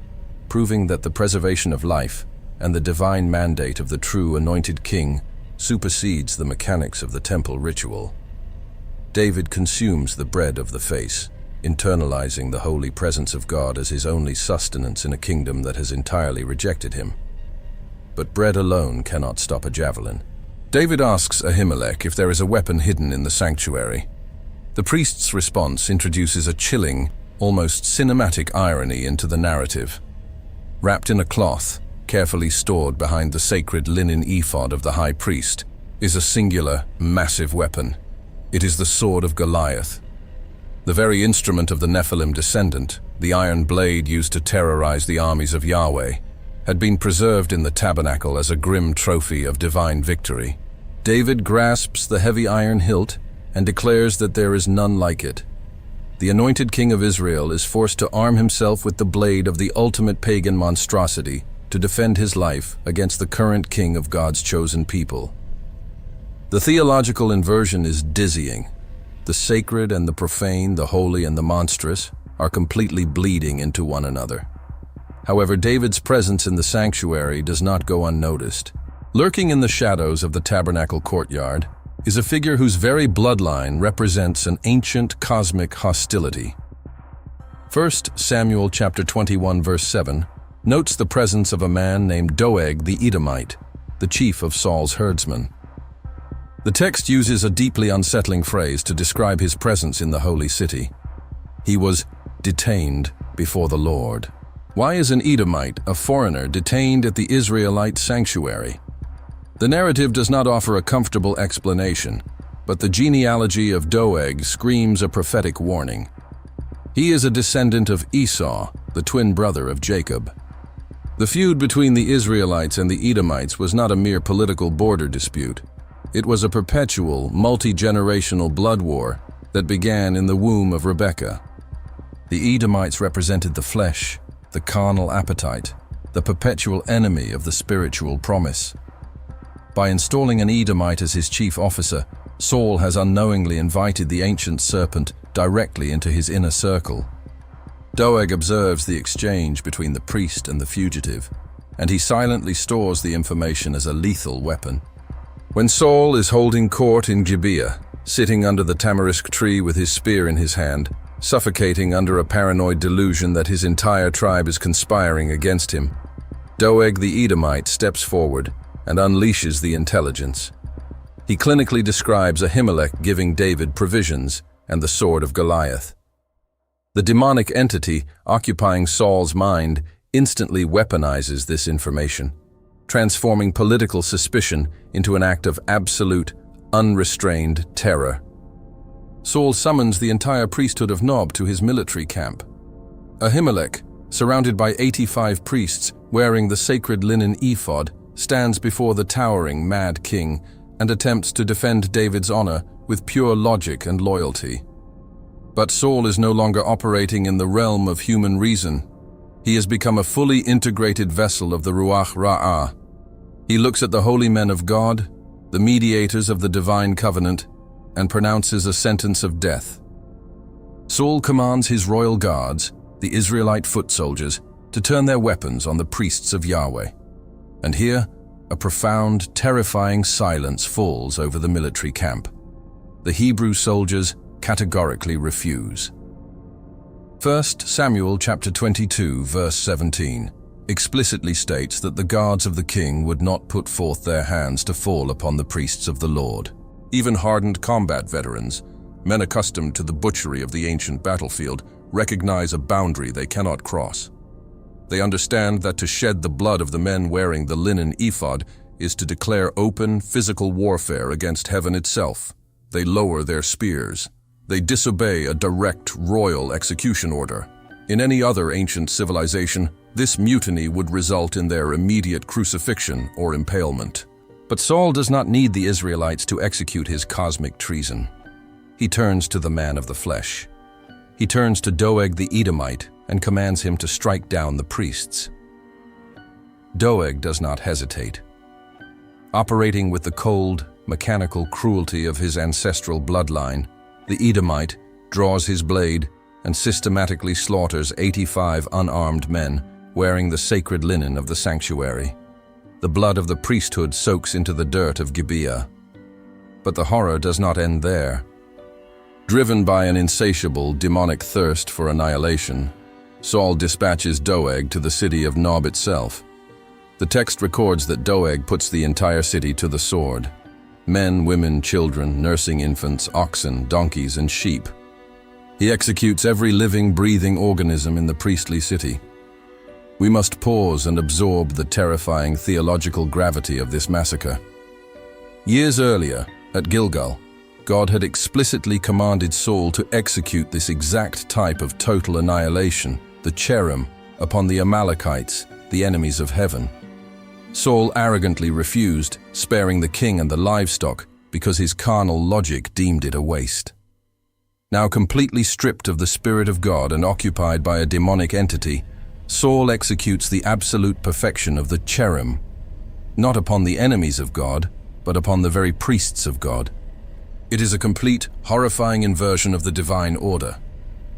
proving that the preservation of life and the divine mandate of the true anointed king supersedes the mechanics of the temple ritual. David consumes the bread of the face, internalizing the holy presence of God as his only sustenance in a kingdom that has entirely rejected him. But bread alone cannot stop a javelin. David asks Ahimelech if there is a weapon hidden in the sanctuary. The priest's response introduces a chilling, almost cinematic irony into the narrative. Wrapped in a cloth, carefully stored behind the sacred linen ephod of the high priest, is a singular, massive weapon. It is the sword of Goliath. The very instrument of the Nephilim descendant, the iron blade used to terrorize the armies of Yahweh, had been preserved in the tabernacle as a grim trophy of divine victory. David grasps the heavy iron hilt and declares that there is none like it. The anointed king of Israel is forced to arm himself with the blade of the ultimate pagan monstrosity to defend his life against the current king of God's chosen people. The theological inversion is dizzying. The sacred and the profane, the holy and the monstrous, are completely bleeding into one another. However, David's presence in the sanctuary does not go unnoticed. Lurking in the shadows of the tabernacle courtyard is a figure whose very bloodline represents an ancient cosmic hostility. 1 Samuel chapter 21 verse 7 notes the presence of a man named Doeg the Edomite, the chief of Saul's herdsmen. The text uses a deeply unsettling phrase to describe his presence in the holy city. He was detained before the Lord. Why is an Edomite, a foreigner, detained at the Israelite sanctuary? The narrative does not offer a comfortable explanation, but the genealogy of Doeg screams a prophetic warning. He is a descendant of Esau, the twin brother of Jacob. The feud between the Israelites and the Edomites was not a mere political border dispute. It was a perpetual, multi-generational blood war that began in the womb of Rebekah. The Edomites represented the flesh, the carnal appetite, the perpetual enemy of the spiritual promise. By installing an Edomite as his chief officer, Saul has unknowingly invited the ancient serpent directly into his inner circle. Doeg observes the exchange between the priest and the fugitive, and he silently stores the information as a lethal weapon. When Saul is holding court in Gibeah, sitting under the tamarisk tree with his spear in his hand, suffocating under a paranoid delusion that his entire tribe is conspiring against him, Doeg the Edomite steps forward and unleashes the intelligence. He clinically describes Ahimelech giving David provisions and the sword of Goliath. The demonic entity occupying Saul's mind instantly weaponizes this information, transforming political suspicion into an act of absolute, unrestrained terror. Saul summons the entire priesthood of Nob to his military camp. Ahimelech, surrounded by 85 priests wearing the sacred linen ephod, stands before the towering, mad king and attempts to defend David's honor with pure logic and loyalty. But Saul is no longer operating in the realm of human reason. He has become a fully integrated vessel of the Ruach Ra'ah. He looks at the holy men of God, the mediators of the divine covenant, and pronounces a sentence of death. Saul commands his royal guards, the Israelite foot soldiers, to turn their weapons on the priests of Yahweh. And here, a profound, terrifying silence falls over the military camp. The Hebrew soldiers categorically refuse. 1 Samuel chapter 22, verse 17, explicitly states that the guards of the king would not put forth their hands to fall upon the priests of the Lord. Even hardened combat veterans, men accustomed to the butchery of the ancient battlefield, recognize a boundary they cannot cross. They understand that to shed the blood of the men wearing the linen ephod is to declare open, physical warfare against heaven itself. They lower their spears. They disobey a direct royal execution order. In any other ancient civilization, this mutiny would result in their immediate crucifixion or impalement. But Saul does not need the Israelites to execute his cosmic treason. He turns to the man of the flesh. He turns to Doeg the Edomite and commands him to strike down the priests. Doeg does not hesitate. Operating with the cold, mechanical cruelty of his ancestral bloodline, the Edomite draws his blade and systematically slaughters 85 unarmed men wearing the sacred linen of the sanctuary. The blood of the priesthood soaks into the dirt of Gibeah. But the horror does not end there. Driven by an insatiable, demonic thirst for annihilation, Saul dispatches Doeg to the city of Nob itself. The text records that Doeg puts the entire city to the sword. Men, women, children, nursing infants, oxen, donkeys, and sheep. He executes every living, breathing organism in the priestly city. We must pause and absorb the terrifying theological gravity of this massacre. Years earlier, at Gilgal, God had explicitly commanded Saul to execute this exact type of total annihilation, the Cherem, upon the Amalekites, the enemies of heaven. Saul arrogantly refused, sparing the king and the livestock because his carnal logic deemed it a waste. Now completely stripped of the Spirit of God and occupied by a demonic entity, Saul executes the absolute perfection of the Cherem, not upon the enemies of God, but upon the very priests of God. It is a complete, horrifying inversion of the divine order.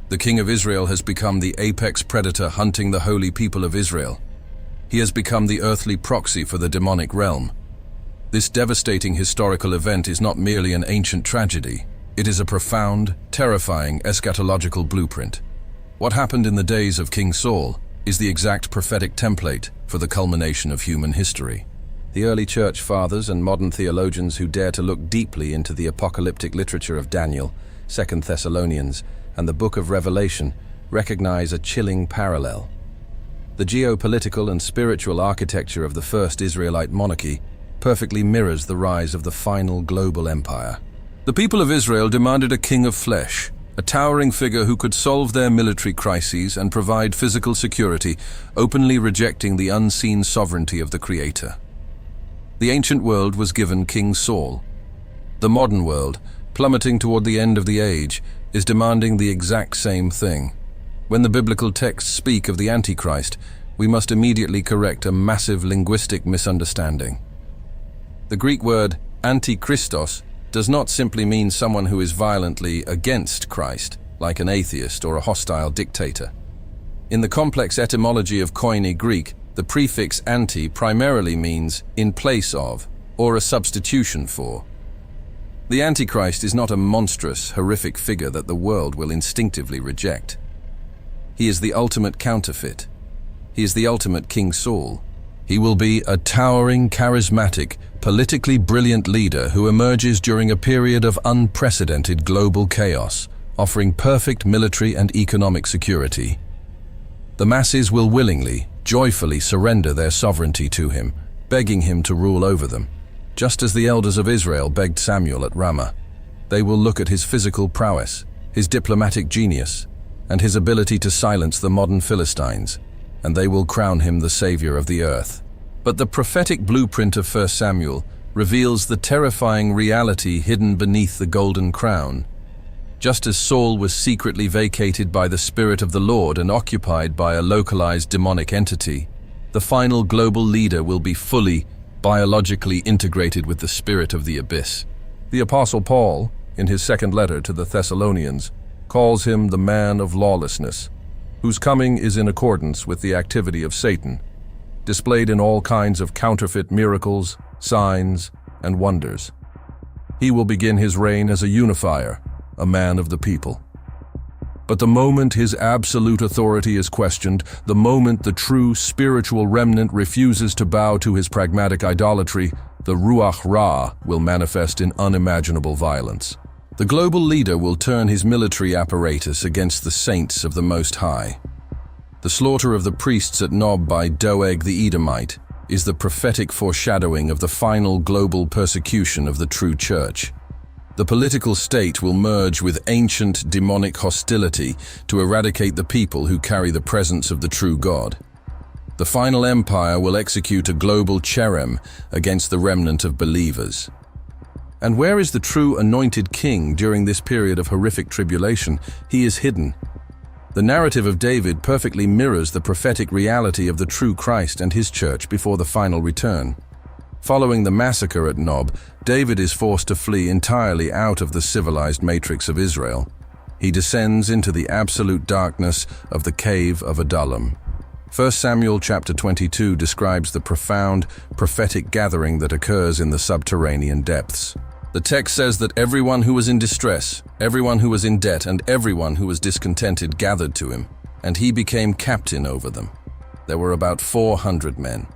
The king of Israel has become the apex predator hunting the holy people of Israel. He has become the earthly proxy for the demonic realm. This devastating historical event is not merely an ancient tragedy. It is a profound, terrifying eschatological blueprint. What happened in the days of King Saul is the exact prophetic template for the culmination of human history. The early church fathers and modern theologians who dare to look deeply into the apocalyptic literature of Daniel, 2 Thessalonians, and the Book of Revelation recognize a chilling parallel. The geopolitical and spiritual architecture of the first Israelite monarchy perfectly mirrors the rise of the final global empire. The people of Israel demanded a king of flesh, a towering figure who could solve their military crises and provide physical security, openly rejecting the unseen sovereignty of the Creator. The ancient world was given King Saul. The modern world, plummeting toward the end of the age, is demanding the exact same thing. When the biblical texts speak of the Antichrist, we must immediately correct a massive linguistic misunderstanding. The Greek word antichristos does not simply mean someone who is violently against Christ, like an atheist or a hostile dictator. In the complex etymology of Koine Greek, the prefix anti primarily means in place of, or a substitution for. The Antichrist is not a monstrous, horrific figure that the world will instinctively reject. He is the ultimate counterfeit. He is the ultimate King Saul. He will be a towering, charismatic, politically brilliant leader who emerges during a period of unprecedented global chaos, offering perfect military and economic security. The masses will willingly, joyfully surrender their sovereignty to him, begging him to rule over them, just as the elders of Israel begged Samuel at Ramah. They will look at his physical prowess, his diplomatic genius, and his ability to silence the modern Philistines, and they will crown him the savior of the earth. But the prophetic blueprint of 1 Samuel reveals the terrifying reality hidden beneath the golden crown. Just as Saul was secretly vacated by the Spirit of the Lord and occupied by a localized demonic entity, the final global leader will be fully, biologically integrated with the spirit of the abyss. The Apostle Paul, in his second letter to the Thessalonians, calls him the man of lawlessness, whose coming is in accordance with the activity of Satan, displayed in all kinds of counterfeit miracles, signs, and wonders. He will begin his reign as a unifier, a man of the people. But the moment his absolute authority is questioned, the moment the true spiritual remnant refuses to bow to his pragmatic idolatry, the Ruach Ra will manifest in unimaginable violence. The global leader will turn his military apparatus against the saints of the Most High. The slaughter of the priests at Nob by Doeg the Edomite is the prophetic foreshadowing of the final global persecution of the true church. The political state will merge with ancient demonic hostility to eradicate the people who carry the presence of the true God. The final empire will execute a global Cherem against the remnant of believers. And where is the true anointed king during this period of horrific tribulation? He is hidden. The narrative of David perfectly mirrors the prophetic reality of the true Christ and his church before the final return. Following the massacre at Nob, David is forced to flee entirely out of the civilized matrix of Israel. He descends into the absolute darkness of the cave of Adullam. 1 Samuel chapter 22 describes the profound prophetic gathering that occurs in the subterranean depths. The text says that everyone who was in distress, everyone who was in debt, and everyone who was discontented gathered to him, and he became captain over them. There were about 400 men.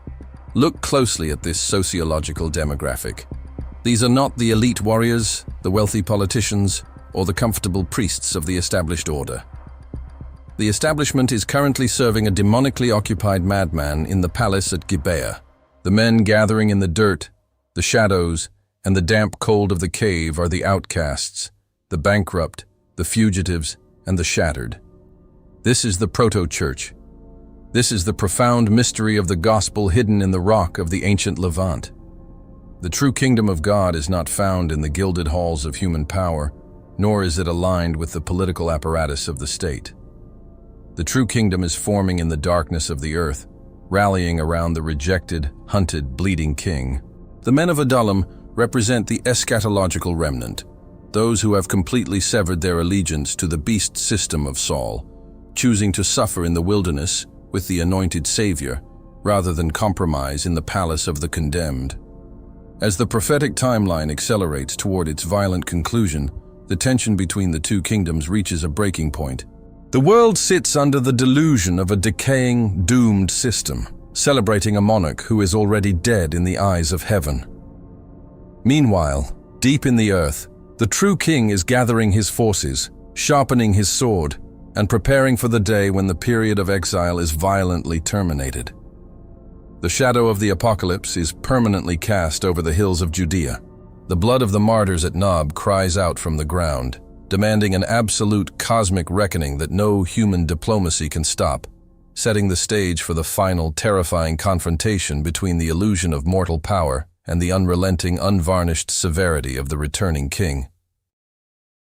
Look closely at this sociological demographic. These are not the elite warriors, the wealthy politicians, or the comfortable priests of the established order. The establishment is currently serving a demonically occupied madman in the palace at Gibeah. The men gathering in the dirt, the shadows, and the damp cold of the cave are the outcasts, the bankrupt, the fugitives, and the shattered. This is the proto-church. This is the profound mystery of the gospel hidden in the rock of the ancient Levant. The true kingdom of God is not found in the gilded halls of human power, nor is it aligned with the political apparatus of the state. The true kingdom is forming in the darkness of the earth, rallying around the rejected, hunted, bleeding king. The men of Adullam represent the eschatological remnant, those who have completely severed their allegiance to the beast system of Saul, choosing to suffer in the wilderness with the anointed Savior, rather than compromise in the palace of the condemned. As the prophetic timeline accelerates toward its violent conclusion, the tension between the two kingdoms reaches a breaking point. The world sits under the delusion of a decaying, doomed system, celebrating a monarch who is already dead in the eyes of heaven. Meanwhile, deep in the earth, the true king is gathering his forces, sharpening his sword, and preparing for the day when the period of exile is violently terminated. The shadow of the apocalypse is permanently cast over the hills of Judea. The blood of the martyrs at Nob cries out from the ground, demanding an absolute cosmic reckoning that no human diplomacy can stop, setting the stage for the final terrifying confrontation between the illusion of mortal power and the unrelenting, unvarnished severity of the returning king.